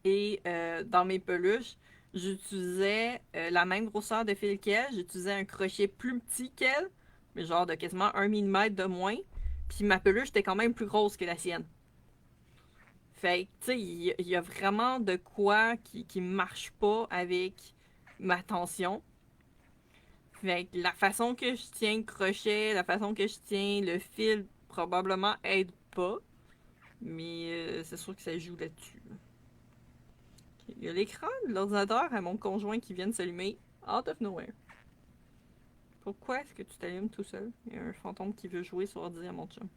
et dans mes peluches, j'utilisais la même grosseur de fil qu'elle. J'utilisais un crochet plus petit qu'elle, mais genre de quasiment 1 mm de moins. Puis ma peluche était quand même plus grosse que la sienne. Fait que, tu sais, il y a vraiment de quoi qui marche pas avec ma tension. Fait que la façon que je tiens le crochet, la façon que je tiens le fil, probablement aide pas. Mais c'est sûr que ça joue là-dessus. Il y a l'écran de l'ordinateur à mon conjoint qui vient de s'allumer out of nowhere. Pourquoi est-ce que tu t'allumes tout seul? Il y a un fantôme qui veut jouer sur ordi à mon chum.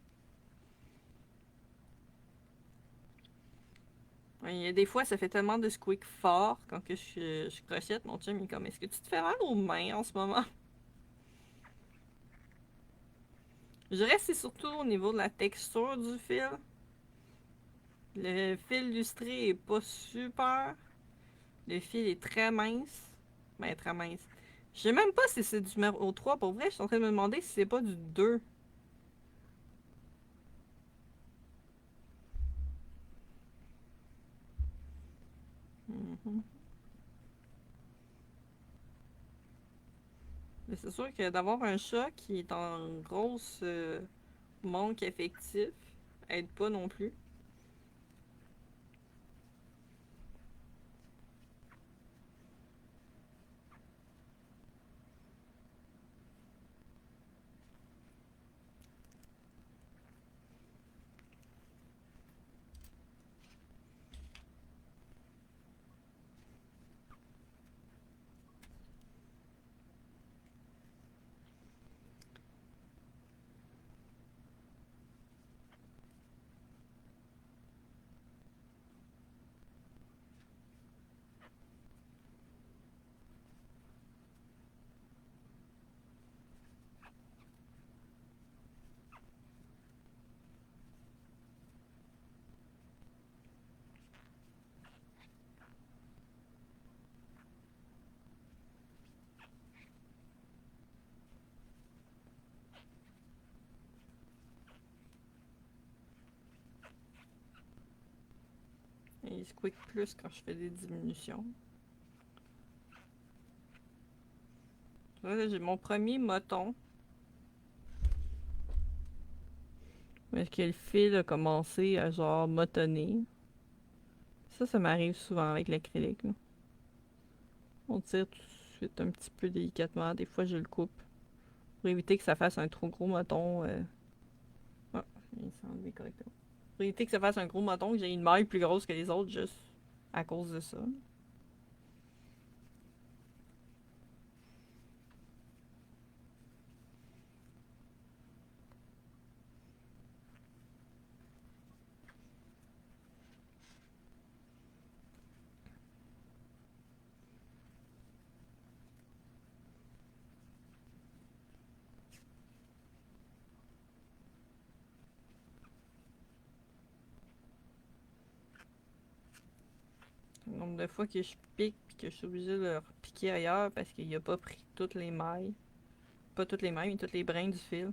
Ouais, il y a des fois, ça fait tellement de squeak fort quand que je crochette. Mon chum il est comme, est-ce que tu te fais mal aux mains en ce moment? Je dirais que c'est surtout au niveau de la texture du fil. Le fil lustré est pas super. Le fil est très mince. Ben, très mince. Je sais même pas si c'est du numéro 3. Pour vrai, je suis en train de me demander si c'est pas du 2. Mhm. Mais c'est sûr que d'avoir un chat qui est en grosse manque affectif aide pas non plus. Et il squeak plus quand je fais des diminutions. Là, j'ai mon premier moton. Parce que le fil a commencé à genre motonner. Ça m'arrive souvent avec l'acrylique. On tire tout de suite un petit peu délicatement. Des fois, je le coupe. Pour éviter que ça fasse un trop gros moton. Ah, il s'est enlevé correctement. Pour éviter que ça fasse un gros moton, que j'ai une maille plus grosse que les autres juste à cause de ça. Le nombre de fois que je pique puis que je suis obligée de le repiquer ailleurs parce qu'il a pas pris toutes les mailles. Pas toutes les mailles, mais toutes les brins du fil.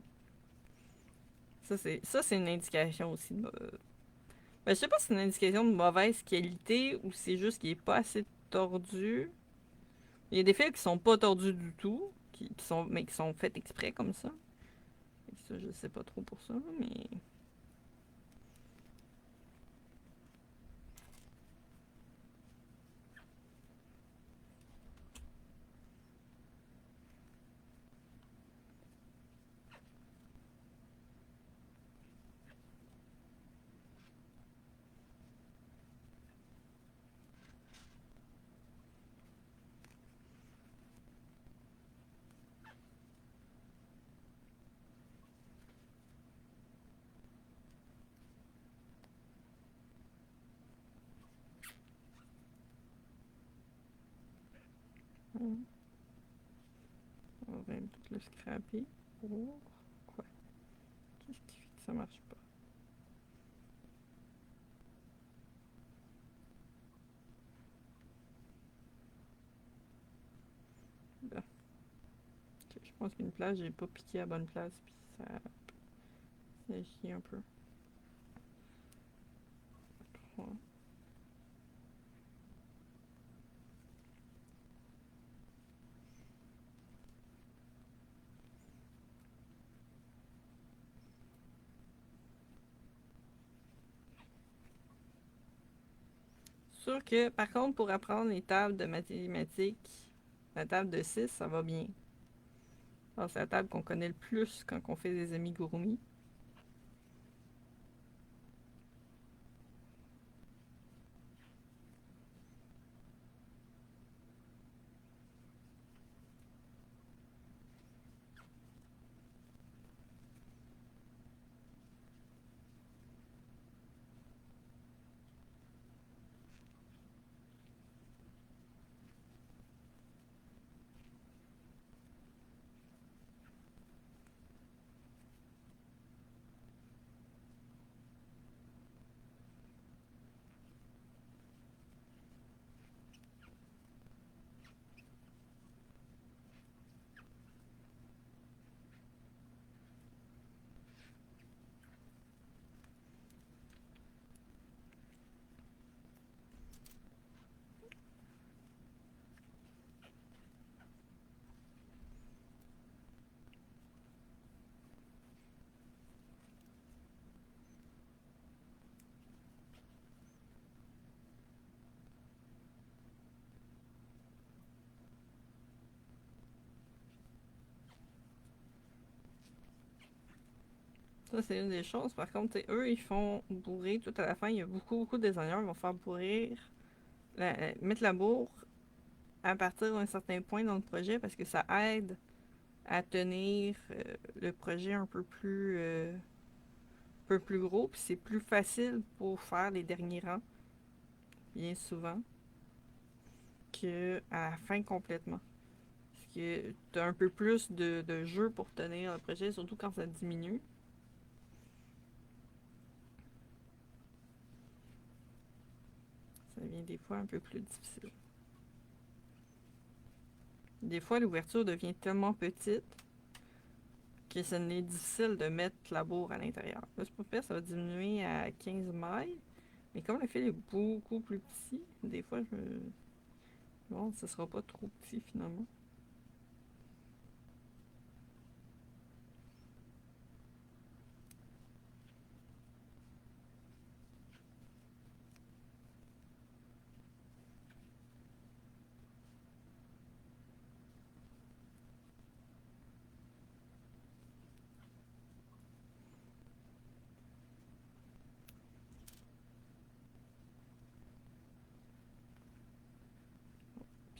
Ça c'est une indication aussi de... Ben, je sais pas si c'est une indication de mauvaise qualité ou c'est juste qu'il est pas assez tordu. Il y a des fils qui sont pas tordus du tout, mais qui sont faits exprès comme ça. Et ça, je sais pas trop pour ça, mais... Hmm. On va même tout le scraper. Pour... Quoi? Qu'est-ce qui fait que ça marche pas? Là. Ok, je pense qu'une place, j'ai pas piqué à la bonne place, puis ça a chié un peu. 3. Sûr que, par contre, pour apprendre les tables de mathématiques, la table de 6, ça va bien. Alors, c'est la table qu'on connaît le plus quand on fait des amigurumis. Ça, c'est une des choses. Par contre, eux, ils font bourrer tout à la fin. Il y a beaucoup de designers qui vont faire bourrer, mettre la bourre à partir d'un certain point dans le projet parce que ça aide à tenir le projet un peu plus gros. Puis c'est plus facile pour faire les derniers rangs, bien souvent, que à la fin complètement. Parce que tu as un peu plus de jeu pour tenir le projet, surtout quand ça diminue. Ça devient des fois un peu plus difficile. Des fois, l'ouverture devient tellement petite que ce n'est difficile de mettre la bourre à l'intérieur. Là, c'est pas fait, ça va diminuer à 15 mailles. Mais comme le fil est beaucoup plus petit, des fois, je me... Bon, ce sera pas trop petit finalement.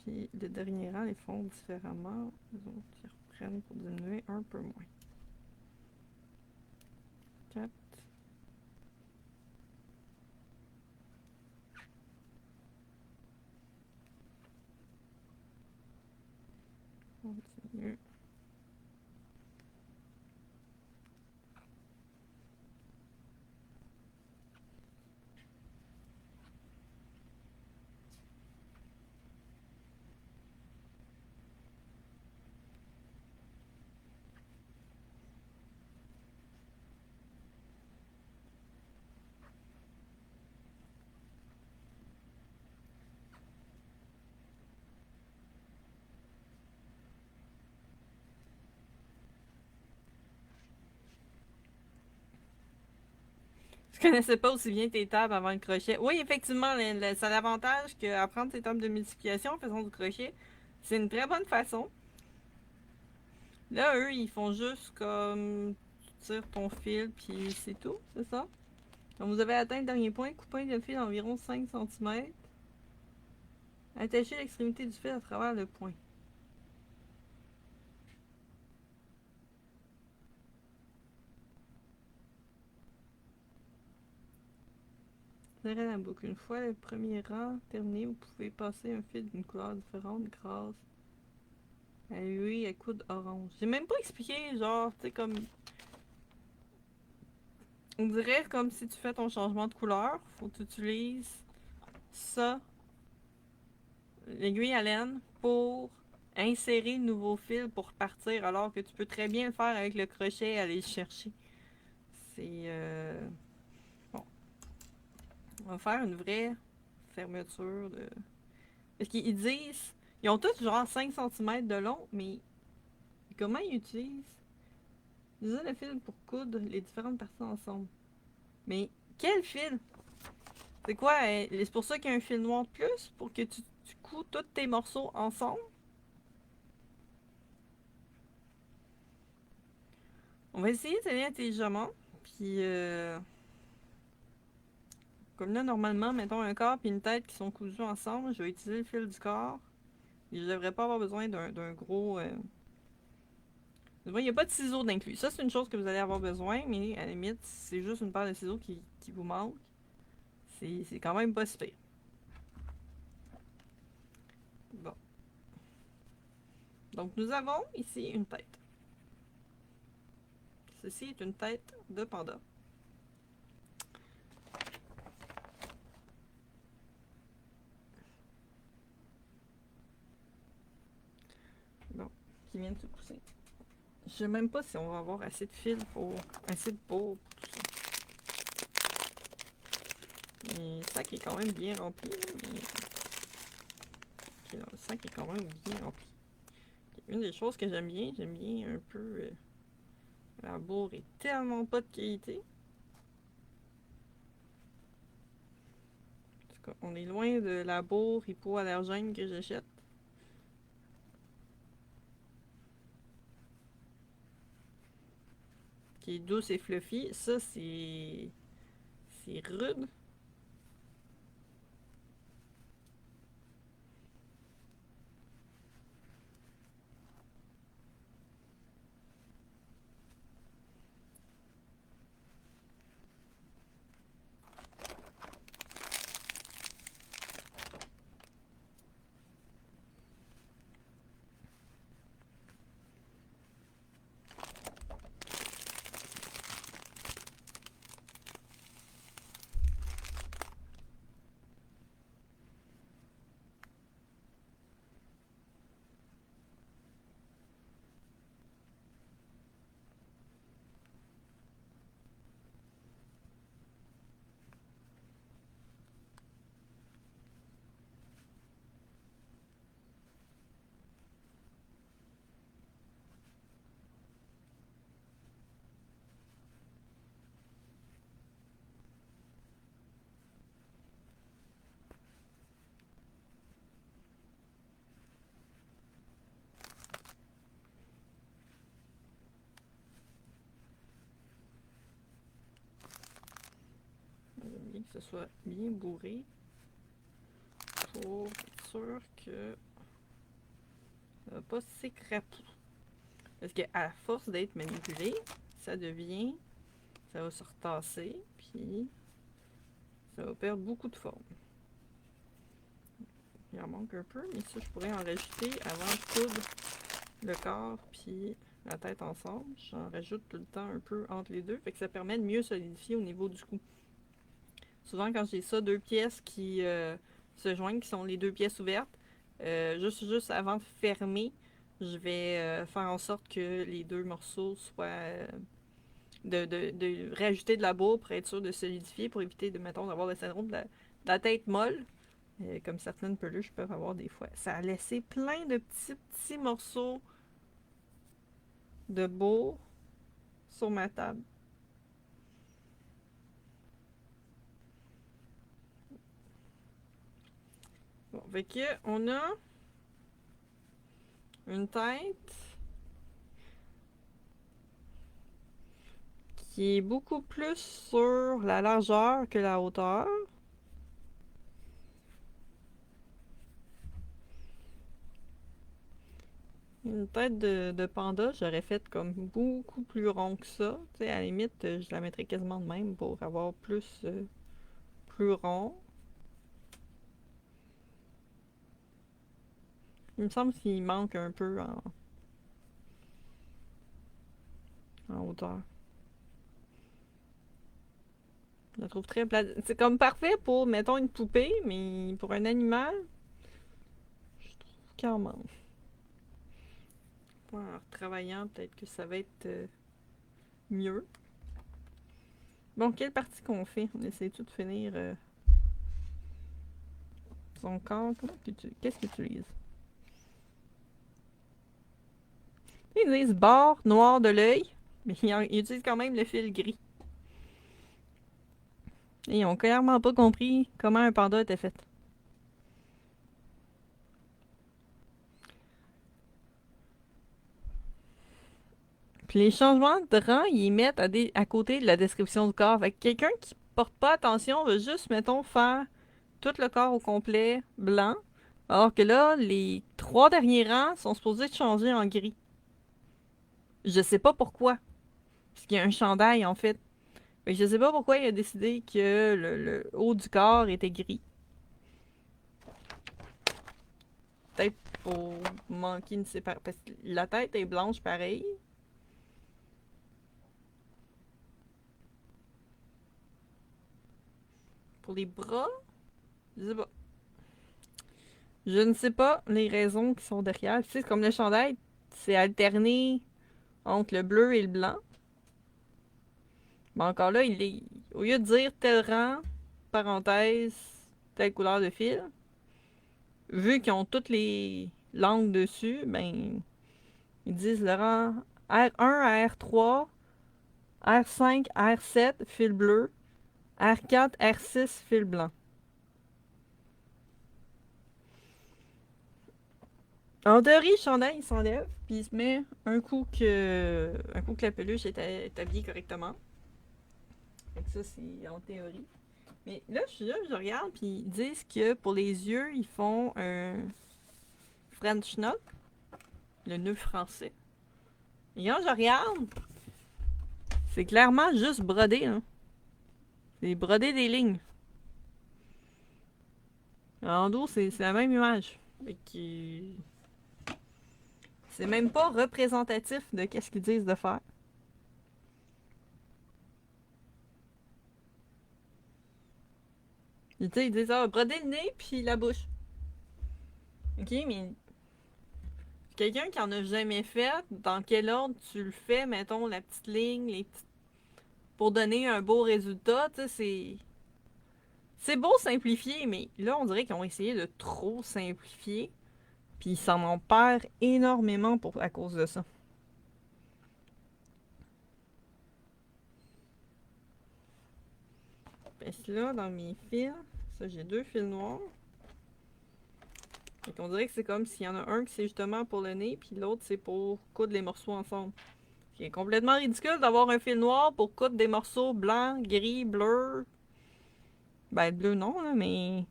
Puis les derniers rangs les font différemment. Les autres, ils reprennent pour diminuer un peu moins. 4. On diminue. Je connaissais pas aussi bien tes tables avant le crochet. Oui, effectivement, ça a l'avantage qu'apprendre ces tables de multiplication en faisant du crochet, c'est une très bonne façon. Là, eux, ils font juste comme tu tires ton fil, puis c'est tout, c'est ça? Donc, vous avez atteint le dernier point, coupez le fil d'environ 5 cm. Attachez l'extrémité du fil à travers le point. Serrez la boucle. Une fois le premier rang terminé, vous pouvez passer un fil d'une couleur différente grâce à lui à coude orange. J'ai même pas expliqué, genre, tu sais, comme. On dirait comme si tu fais ton changement de couleur, faut que tu utilises ça, l'aiguille à laine, pour insérer le nouveau fil pour partir, alors que tu peux très bien le faire avec le crochet et aller le chercher. C'est. Bon. On va faire une vraie fermeture de. Parce qu'ils disent. Ils ont tous genre 5 cm de long, mais comment ils utilisent? Ils utilisent le fil pour coudre les différentes parties ensemble. Mais quel fil? C'est quoi? C'est pour ça qu'il y a un fil noir de plus? Pour que tu couds tous tes morceaux ensemble? On va essayer d'aller intelligemment. Puis, comme là, normalement, mettons un corps et une tête qui sont cousus ensemble, je vais utiliser le fil du corps. Et je devrais pas avoir besoin d'un gros. Il n'y a pas de ciseaux d'inclus. Ça, c'est une chose que vous allez avoir besoin, mais à la limite, c'est juste une paire de ciseaux qui vous manque. C'est quand même pas si pire. Bon. Donc, nous avons ici une tête. Ceci est une tête de panda. Bon, qui vient de se pousser. Je sais même pas si on va avoir assez de fil pour. Assez de peau pour tout ça. Mais le sac est quand même bien rempli. Mais... le sac est quand même bien rempli. Une des choses que j'aime bien un peu. La bourre est tellement pas de qualité. En tout cas, on est loin de la bourre hypoallergène que j'achète. Qui est douce et fluffy. Ça, c'est. C'est rude. J'aime bien que ce soit bien bourré. Pour être sûr que ça va pas s'écraper. Parce qu'à force d'être manipulé, ça devient. Ça va se retasser, puis ça va perdre beaucoup de forme. Il en manque un peu, mais ça, je pourrais en rajouter avant de coudre le corps puis la tête ensemble. J'en rajoute tout le temps un peu entre les deux, fait que ça permet de mieux solidifier au niveau du cou. Souvent, quand j'ai ça, deux pièces qui se joignent, qui sont les deux pièces ouvertes, juste avant de fermer, je vais faire en sorte que les deux morceaux soient... de rajouter de la boue pour être sûr de solidifier, pour éviter, mettons, d'avoir le syndrome de la tête molle, comme certaines peluches peuvent avoir des fois. Ça a laissé plein de petits morceaux de boue sur ma table. Bon, fait que on a une tête qui est beaucoup plus sur la largeur que la hauteur. Une tête de panda, j'aurais fait comme beaucoup plus rond que ça. Tu sais, à la limite, je la mettrais quasiment de même pour avoir plus rond. Il me semble qu'il manque un peu en hauteur. Je la trouve très plate. C'est comme parfait pour, mettons, une poupée, mais pour un animal, je trouve qu'il manque. En travaillant, peut-être que ça va être mieux. Bon, quelle partie qu'on fait? On essaie tout de finir son corps. Qu'est-ce que tu utilises? Ils disent bord noir de l'œil, mais ils utilisent quand même le fil gris. Et ils ont clairement pas compris comment un panda était fait. Puis les changements de rang, ils mettent à côté de la description du corps. Fait que quelqu'un qui porte pas attention va juste, mettons, faire tout le corps au complet blanc. Alors que là, les 3 derniers rangs sont supposés être changés en gris. Je sais pas pourquoi. Parce qu'il y a un chandail, en fait. Fait que je sais pas pourquoi il a décidé que le haut du corps était gris. Peut-être pour manquer une séparation. Parce que la tête est blanche pareil. Pour les bras, je sais pas. Je ne sais pas les raisons qui sont derrière. Tu sais, comme le chandail, c'est alterné entre le bleu et le blanc. Mais encore là, au lieu de dire tel rang, parenthèse, telle couleur de fil, vu qu'ils ont toutes les langues dessus, ben, ils disent le rang R1 à R3, R5, R7, fil bleu, R4, R6, fil blanc. En théorie, le chandail, il s'enlève, puis il se met un coup que la peluche est habillée correctement. Fait que ça, c'est en théorie. Mais là, je regarde, puis ils disent que pour les yeux, ils font un French knot, le nœud français. Et quand je regarde, c'est clairement juste brodé, hein. C'est brodé des lignes. En dos, c'est la même image. Fait que c'est même pas représentatif de qu'est-ce qu'ils disent de faire. Tu sais, ils disent, ah, broder le nez puis la bouche. Ok, mais quelqu'un qui en a jamais fait, dans quel ordre tu le fais, mettons, la petite ligne, pour donner un beau résultat, tu sais, c'est beau simplifier, mais là, on dirait qu'ils ont essayé de trop simplifier, puis ils s'en en perdent énormément à cause de ça. Parce que là, dans mes fils, ça, j'ai 2 fils noirs. Fait qu'on dirait que c'est comme s'il y en a un qui c'est justement pour le nez, puis l'autre c'est pour coudre les morceaux ensemble. C'est complètement ridicule d'avoir un fil noir pour coudre des morceaux blancs, gris, bleus. Ben, bleu non, là, mais.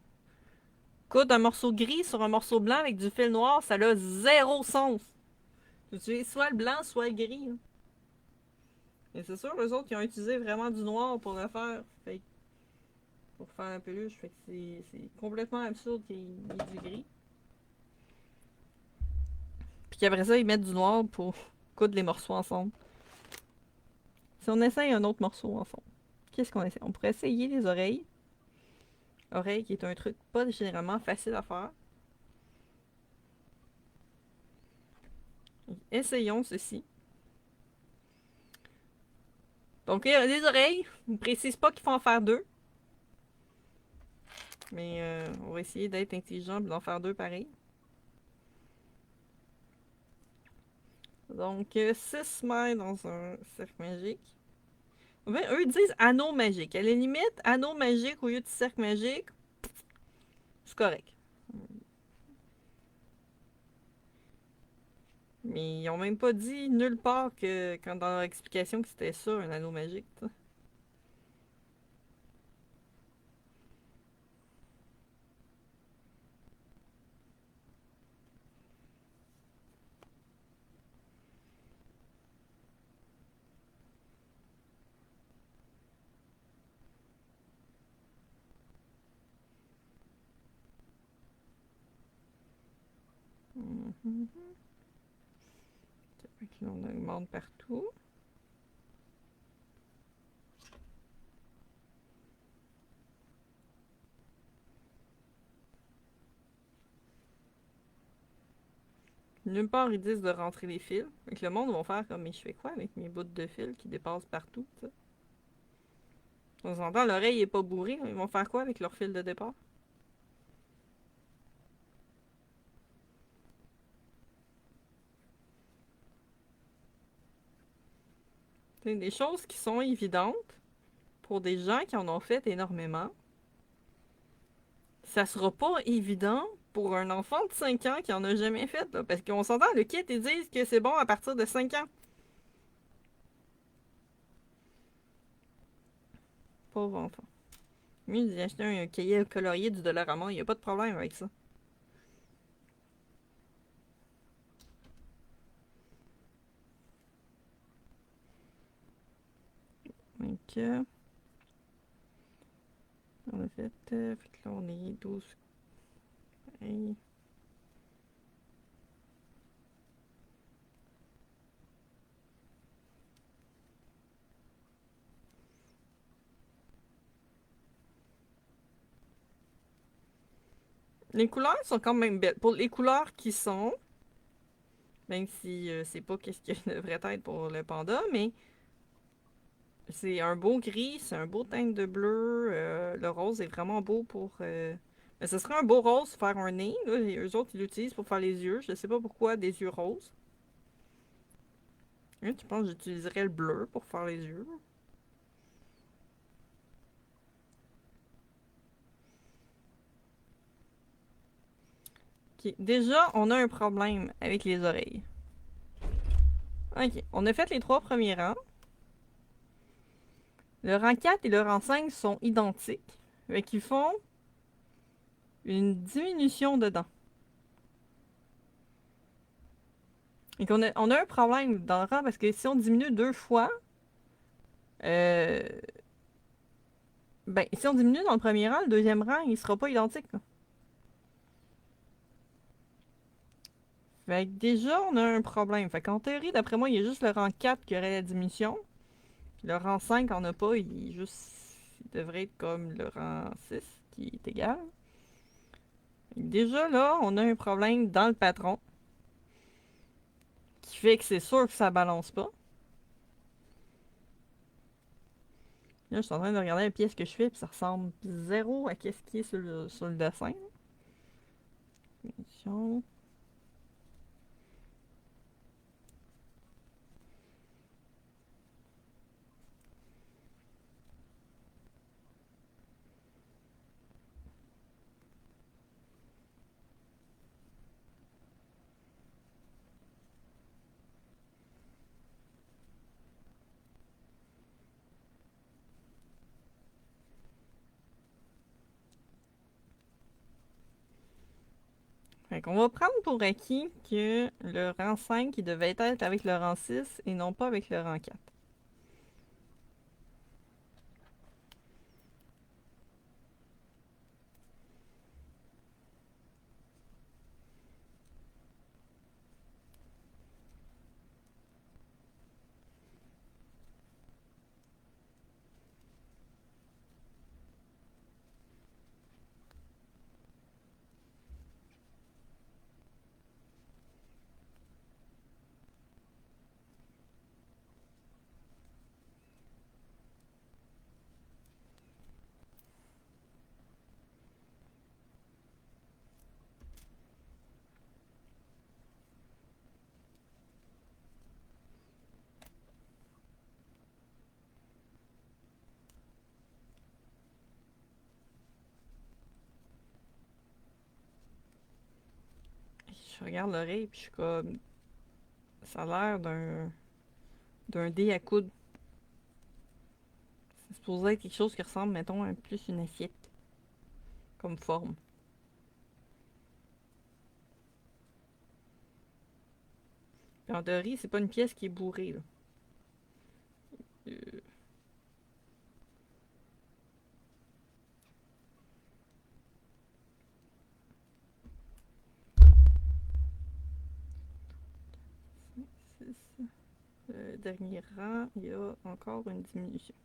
Coudre un morceau gris sur un morceau blanc avec du fil noir, ça a zéro sens. Tu utilises soit le blanc, soit le gris. Là. Et c'est sûr, les autres, qui ont utilisé vraiment du noir pour le faire. Fait pour faire la peluche. Fait que c'est complètement absurde qu'il y ait du gris. Puis qu'après ça, ils mettent du noir pour coudre les morceaux ensemble. Si on essaye un autre morceau ensemble, qu'est-ce qu'on essaie? On pourrait essayer les oreilles. Oreilles qui est un truc pas généralement facile à faire. Essayons ceci. Donc, les oreilles, on ne précise pas qu'il faut en faire 2. Mais on va essayer d'être intelligent et d'en faire 2 pareil. Donc, 6 mailles dans un cercle magique. Enfin, eux disent anneau magique. À la limite, anneau magique au lieu de cercle magique, c'est correct. Mais ils ont même pas dit nulle part que, quand dans leur explication que c'était ça, un anneau magique. Ça. Mhm. Fait que là, on augmente partout. Nulle part ils disent de rentrer les fils. Fait que le monde va faire comme, mais je fais quoi avec mes bouts de fil qui dépassent partout, ça? On s'entend, l'oreille est pas bourrée. Ils vont faire quoi avec leur fil de départ? C'est des choses qui sont évidentes pour des gens qui en ont fait énormément. Ça sera pas évident pour un enfant de 5 ans qui en a jamais fait, là, parce qu'on s'entend, le kit, ils disent que c'est bon à partir de 5 ans. Pauvre enfant. Lui, il a acheté un cahier colorié du Dollarama, il n'y a pas de problème avec ça. Donc, on a fait que là, on est 12. Hey. Les couleurs sont quand même belles. Pour les couleurs qui sont, même si c'est pas qu'est-ce qu'il devrait être pour le panda, mais c'est un beau gris, c'est un beau teint de bleu. Le rose est vraiment beau pour. Mais ce serait un beau rose pour faire un nez. Là, et eux autres, ils l'utilisent pour faire les yeux. Je sais pas pourquoi des yeux roses. Hein, tu penses que j'utiliserais le bleu pour faire les yeux? Ok. Déjà, on a un problème avec les oreilles. Ok, on a fait les trois premiers rangs. Le rang 4 et le rang 5 sont identiques. Fait qu'ils font une diminution dedans. Et on a un problème dans le rang parce que si on diminue deux fois, euh, ben, si on diminue dans le premier rang, le deuxième rang, il sera pas identique. Là. Fait que déjà, on a un problème. Fait qu'en théorie, d'après moi, il y a juste le rang 4 qui aurait la diminution. Le rang 5 en a pas, il, est juste, il devrait être comme le rang 6 qui est égal. Fait que déjà, là, on a un problème dans le patron qui fait que c'est sûr que ça balance pas. Là, je suis en train de regarder la pièce que je fais, puis ça ressemble zéro à ce qui est sur le dessin. Mission. Fait qu'on va prendre pour acquis que le rang 5 il devait être avec le rang 6 et non pas avec le rang 4. Je regarde l'oreille puis je suis comme. Ça a l'air d'un dé à coudre. C'est supposé être quelque chose qui ressemble, mettons, à plus une assiette. Comme forme. En théorie, c'est pas une pièce qui est bourrée, là. Euh, c'est ça. Dernier rang, il y a encore une diminution.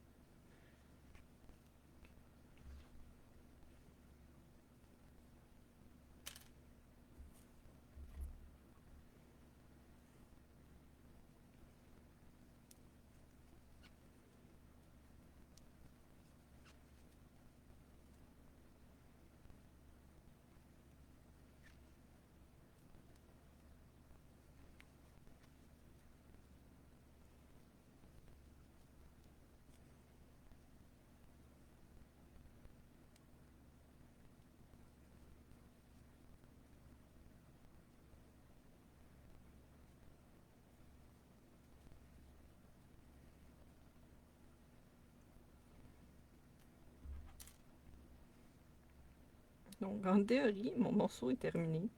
Donc, en théorie, mon morceau est terminé.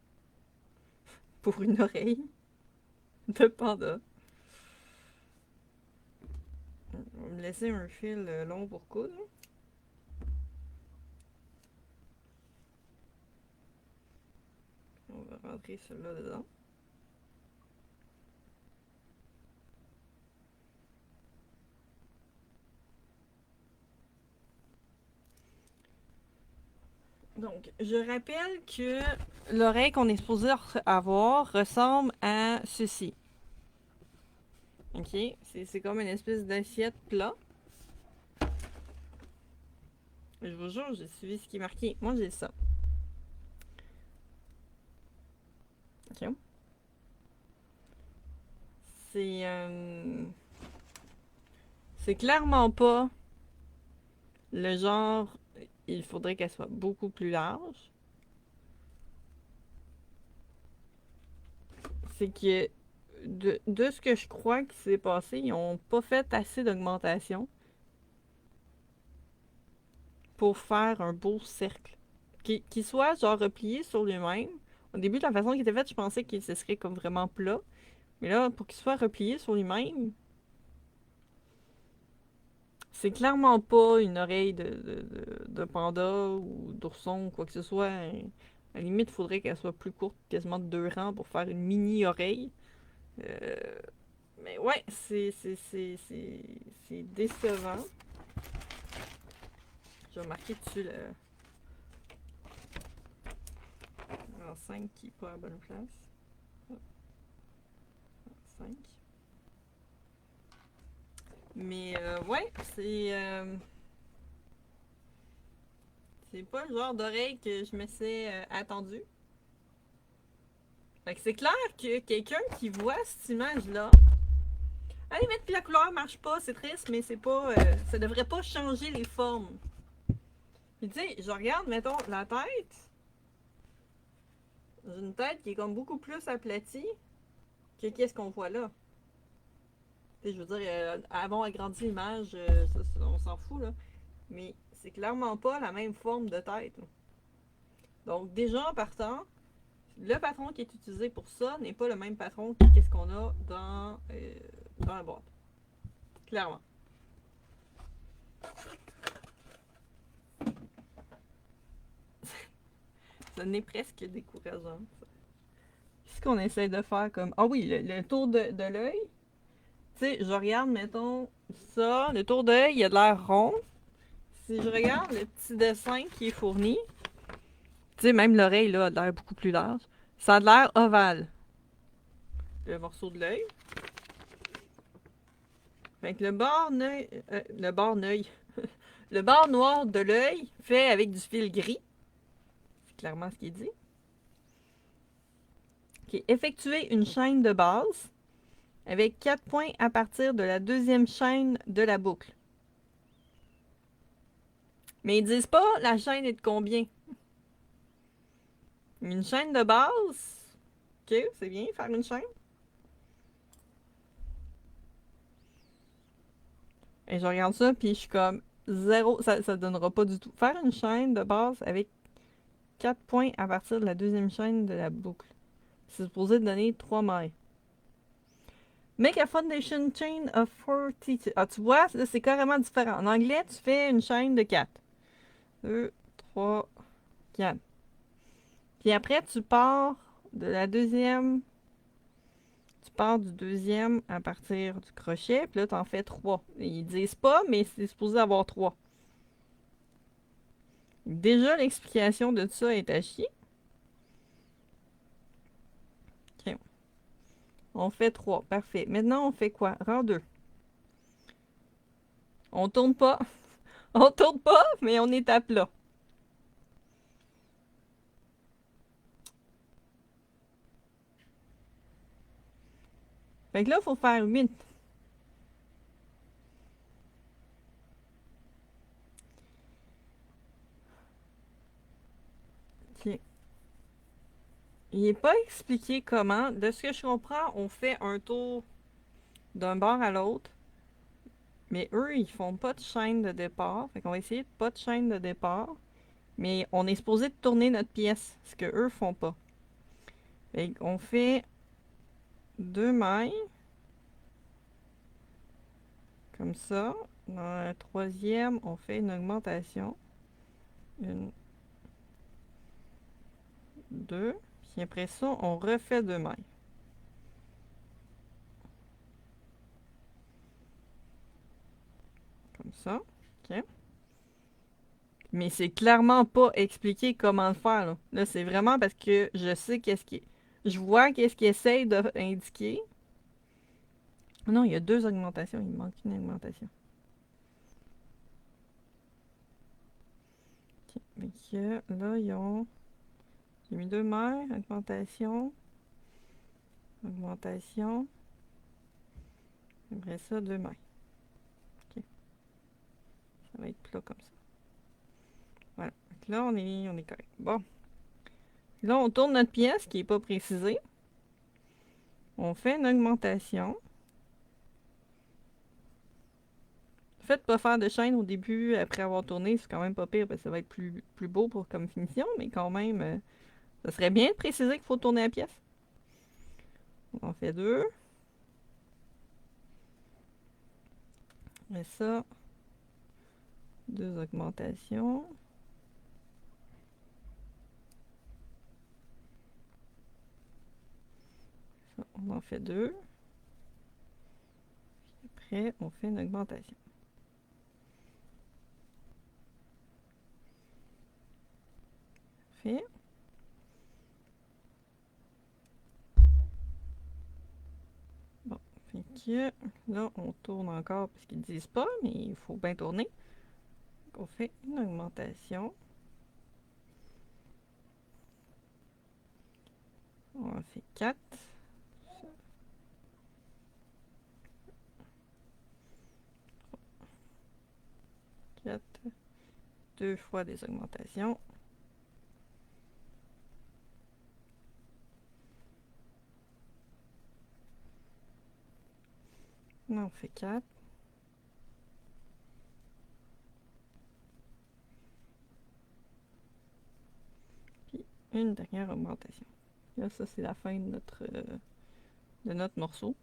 Pour une oreille de panda. On va me laisser un fil long pour coudre. On va rentrer celui-là dedans. Donc, je rappelle que l'oreille qu'on est supposé avoir ressemble à ceci. Ok? C'est comme une espèce d'assiette plat. Je vous jure, j'ai suivi ce qui est marqué. Moi, j'ai ça. Ok? C'est... c'est clairement pas le genre... Il faudrait qu'elle soit beaucoup plus large. C'est que de ce que je crois qui s'est passé, ils ont pas fait assez d'augmentation pour faire un beau cercle. Qui soit genre replié sur lui-même. Au début, de la façon qu'il était fait, je pensais qu'il se serait comme vraiment plat. Mais là, pour qu'il soit replié sur lui-même, c'est clairement pas une oreille de panda ou d'ourson ou quoi que ce soit. À la limite, il faudrait qu'elle soit plus courte, quasiment de 2 rangs, pour faire une mini-oreille. Euh, mais ouais, c'est décevant. Je vais marquer dessus le 5 qui n'est pas à la bonne place. 5. Mais ouais, c'est pas le genre d'oreille que je me suis attendu. Fait que c'est clair que quelqu'un qui voit cette image-là, à la limite, puis la couleur marche pas, c'est triste, mais c'est pas. Ça devrait pas changer les formes. Puis tu sais, je regarde, mettons, la tête. J'ai une tête qui est comme beaucoup plus aplatie que qu'est-ce qu'on voit là. Tu sais, je veux dire, avant agrandi l'image, on s'en fout, là. Mais c'est clairement pas la même forme de tête. Donc, déjà en partant, le patron qui est utilisé pour ça n'est pas le même patron que qu'est-ce qu'on a dans la boîte. Clairement. Ça n'est presque décourageant. Qu'est-ce qu'on essaie de faire comme... Ah oui, le tour de l'œil. Tu sais, je regarde, mettons, ça. Le tour d'œil, il a de l'air rond. Si je regarde le petit dessin qui est fourni, tu sais, même l'oreille, là, a l'air beaucoup plus large. Ça a l'air ovale. Le morceau de l'œil. Fait que le bord l'œil, le bord noir de l'œil fait avec du fil gris. C'est clairement ce qu'il dit. Okay. Effectuer une chaîne de base avec 4 points à partir de la deuxième chaîne de la boucle. Mais ils disent pas la chaîne est de combien. Une chaîne de base. Ok, c'est bien, faire une chaîne. Et je regarde ça, puis je suis comme zéro, ça donnera pas du tout. Faire une chaîne de base avec 4 points à partir de la deuxième chaîne de la boucle. C'est supposé donner 3 mailles. Make a foundation chain of 42. Ah, tu vois, là, c'est carrément différent. En anglais, tu fais une chaîne de 4. 2, 3, 4. Puis après, tu pars de la deuxième. Tu pars du deuxième à partir du crochet, puis là, t'en fais 3. Ils disent pas, mais c'est supposé avoir 3. Déjà, l'explication de ça est à chier. Ok. On fait 3. Parfait. Maintenant, on fait quoi? Rang 2. On tourne pas. On tourne pas, mais on est à plat. Fait que là, il faut faire 8. Ok. Il n'est pas expliqué comment. De ce que je comprends, on fait un tour d'un bord à l'autre. Mais eux, ils font pas de chaîne de départ. Fait qu'on va essayer de pas de chaîne de départ. Mais on est supposé de tourner notre pièce. Ce que eux font pas. Fait qu'on fait 2 mailles. Comme ça. Dans la troisième, on fait une augmentation. Une, deux. Puis après ça, on refait 2 mailles. Comme ça. OK. Mais c'est clairement pas expliqué comment le faire, là. Là, c'est vraiment parce que je sais qu'est-ce qui... Je vois qu'est-ce qu'il essaye d'indiquer. Non, il y a 2 augmentations. Il manque une augmentation. Ok. Fait que là, ils ont... J'ai mis 2 mailles. Augmentation. Augmentation. Après ça, 2 mailles. Ok. Ça va être plat comme ça. Voilà. Donc là, on est correct. Bon. Là, on tourne notre pièce qui n'est pas précisée. On fait une augmentation. Faites pas faire de chaîne au début après avoir tourné, c'est quand même pas pire parce que ça va être plus beau pour comme finition, mais quand même, ça serait bien de préciser qu'il faut tourner la pièce. On en fait 2. Et ça, 2 augmentations. Ça, on en fait 2. Après, on fait une augmentation. Fait. Bon, fait que là, on tourne encore parce qu'ils disent pas, mais il faut bien tourner. Donc, on fait une augmentation. On en fait 4. 4. 2 fois des augmentations. Là, on fait 4. Puis une dernière augmentation. Là, ça, c'est la fin de notre morceau.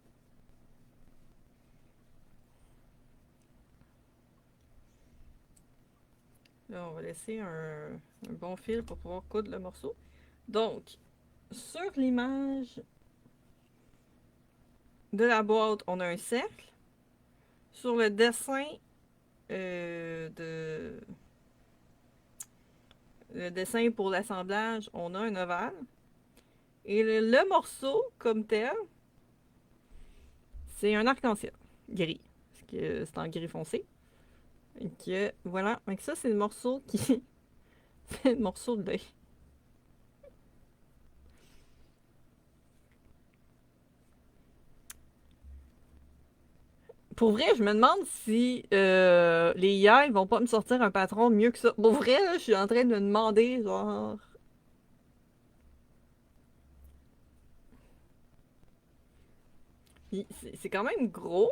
Là, on va laisser un bon fil pour pouvoir coudre le morceau. Donc, sur l'image de la boîte, on a un cercle. Sur le dessin de le dessin pour l'assemblage, on a un ovale. Et le morceau, comme tel, c'est un arc-en-ciel gris. Parce que c'est en gris foncé. Et que, voilà. Donc ça, c'est le morceau qui... c'est le morceau de l'œil. Pour vrai, je me demande si les IA ils vont pas me sortir un patron mieux que ça. Pour vrai, là, je suis en train de me demander, genre... C'est quand même gros.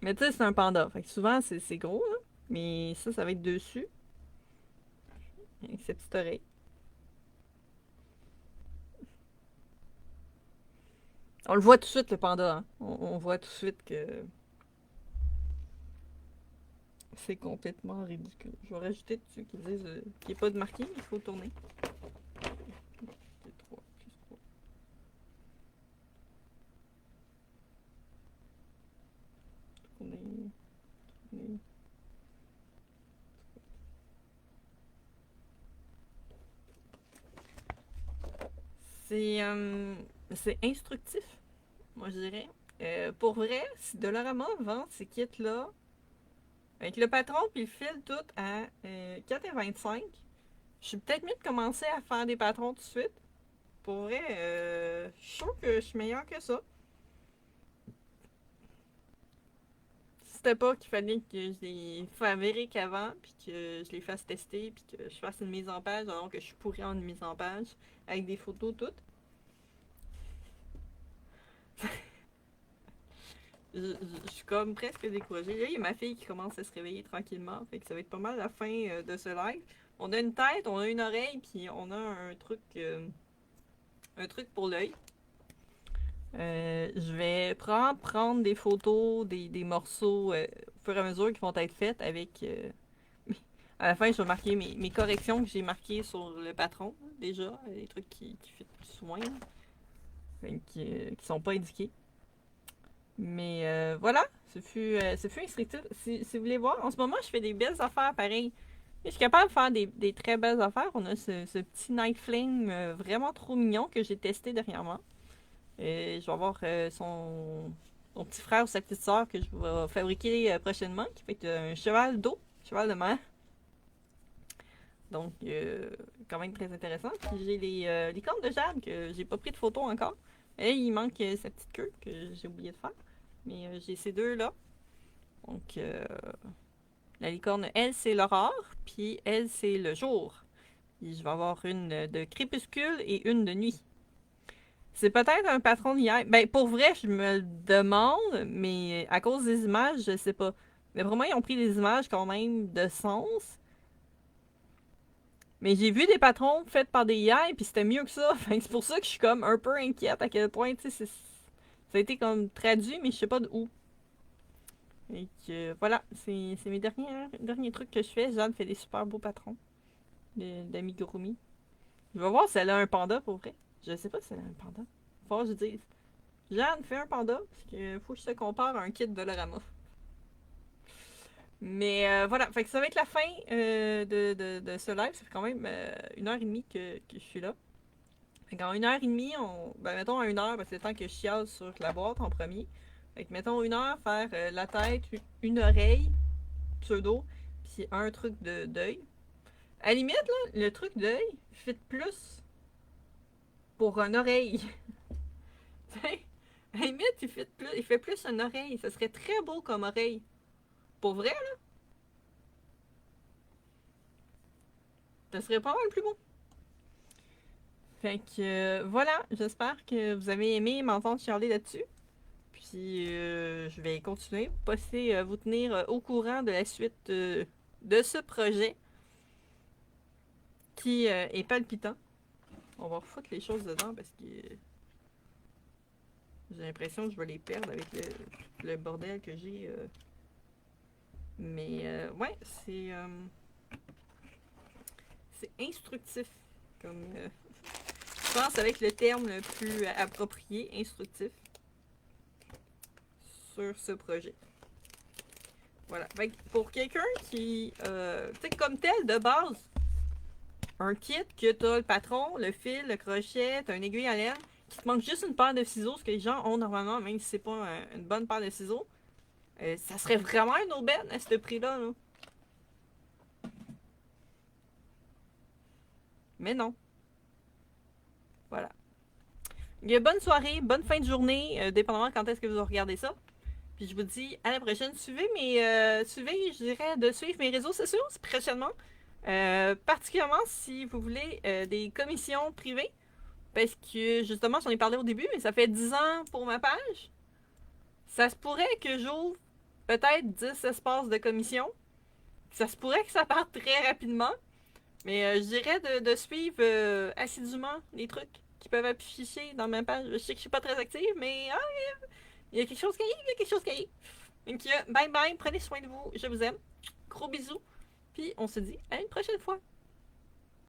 Mais tu sais, c'est un panda. Fait que souvent, c'est gros, là. Mais ça va être dessus. Avec ses petites oreilles. On le voit tout de suite, le panda, hein. On voit tout de suite que c'est complètement ridicule. Je vais rajouter dessus qu'ils disent qu'il n'y a pas de marqué, il faut tourner. C'est 3 plus 3. Tourner. Tourner. C'est instructif, moi je dirais. Pour vrai, si Dollarama vend ces kits-là, avec le patron puis le fil tout à 4,25, je suis peut-être mieux de commencer à faire des patrons tout de suite. Pour vrai, je suis sûr que je suis meilleur que ça. C'était pas qu'il fallait que je les fabrique avant, puis que je les fasse tester, puis que je fasse une mise en page, alors que je suis pourrie en une mise en page, avec des photos toutes. Je suis comme presque découragée. Là, il y a ma fille qui commence à se réveiller tranquillement, fait que ça va être pas mal la fin de ce live. On a une tête, on a une oreille, puis on a un truc pour l'œil. Je vais prendre des photos des morceaux au fur et à mesure qui vont être faites avec. À la fin, je vais marquer mes corrections que j'ai marquées sur le patron, déjà, les trucs qui fit plus ou moins, qui sont pas indiqués. Mais voilà, ce fut instructif. Si vous voulez voir, en ce moment, je fais des belles affaires pareil. Je suis capable de faire des très belles affaires. On a ce petit Night Flame vraiment trop mignon que j'ai testé dernièrement. Je vais avoir son petit frère ou sa petite soeur que je vais fabriquer prochainement, qui va être un cheval d'eau, cheval de mer. Donc, quand même très intéressant. Puis j'ai les cornes de jade que j'ai pas pris de photo encore. Et il manque sa petite queue que j'ai oublié de faire. Mais j'ai ces deux-là. Donc, la licorne, elle, c'est l'aurore. Puis elle, c'est le jour. Et je vais avoir une de crépuscule et une de nuit. C'est peut-être un patron d'hier. Ben, pour vrai, je me le demande, mais à cause des images, je sais pas. Mais vraiment, ils ont pris des images quand même de sens. Mais j'ai vu des patrons faits par des AI, puis c'était mieux que ça. Fait que c'est pour ça que je suis comme un peu inquiète à quel point, tu sais, ça a été comme traduit, mais je sais pas de où. Et que voilà, c'est mes derniers trucs que je fais. Jeanne fait des super beaux patrons d'amigurumi. Je vais voir si elle a un panda pour vrai. Je sais pas si elle a un panda. Faut que je dise. Jeanne, fais un panda, parce que faut que je te compare à un kit de Dollarama. Mais voilà, fait que ça va être la fin de ce live. Ça fait quand même 1h30 que je suis là. Fait qu'en 1h30, ben mettons à 1 heure, parce que c'est le temps que je chiale sur la boîte en premier. Fait que mettons 1 heure, faire la tête, une oreille, pseudo, puis un truc d'œil. À la limite, là, le truc d'œil fit plus pour une oreille. À la limite, il fait plus une oreille. Ça serait très beau comme oreille. Pour vrai, là, ça serait pas mal plus beau. Fait que voilà, j'espère que vous avez aimé m'entendre chialer là-dessus. Puis je vais continuer, passer vous tenir au courant de la suite de ce projet qui est palpitant. On va refoutre les choses dedans parce que j'ai l'impression que je vais les perdre avec le bordel que j'ai. Mais ouais, c'est instructif comme je pense avec le terme le plus approprié, instructif sur ce projet. Voilà. Fait que pour quelqu'un qui, tu sais, comme tel, de base, un kit que t'as le patron, le fil, le crochet, t'as une aiguille à laine, qui te manque juste une paire de ciseaux, ce que les gens ont normalement, même si c'est pas une bonne paire de ciseaux, ça serait vraiment une aubaine à ce prix-là. Là. Mais non. Voilà. Bonne soirée, bonne fin de journée, dépendamment quand est-ce que vous regardez ça. Puis je vous dis à la prochaine. Suivez, je dirais, de suivre mes réseaux sociaux prochainement. Particulièrement si vous voulez des commissions privées. Parce que justement, j'en ai parlé au début, mais ça fait 10 ans pour ma page. Ça se pourrait que j'ouvre peut-être 10 espaces de commission. Ça se pourrait que ça parte très rapidement, mais je dirais de suivre assidûment les trucs qui peuvent afficher dans ma page. Je sais que je suis pas très active, mais il y a quelque chose qui arrive, il y a quelque chose qui arrive. Donc, bye bye, prenez soin de vous, je vous aime. Gros bisous, puis on se dit à une prochaine fois.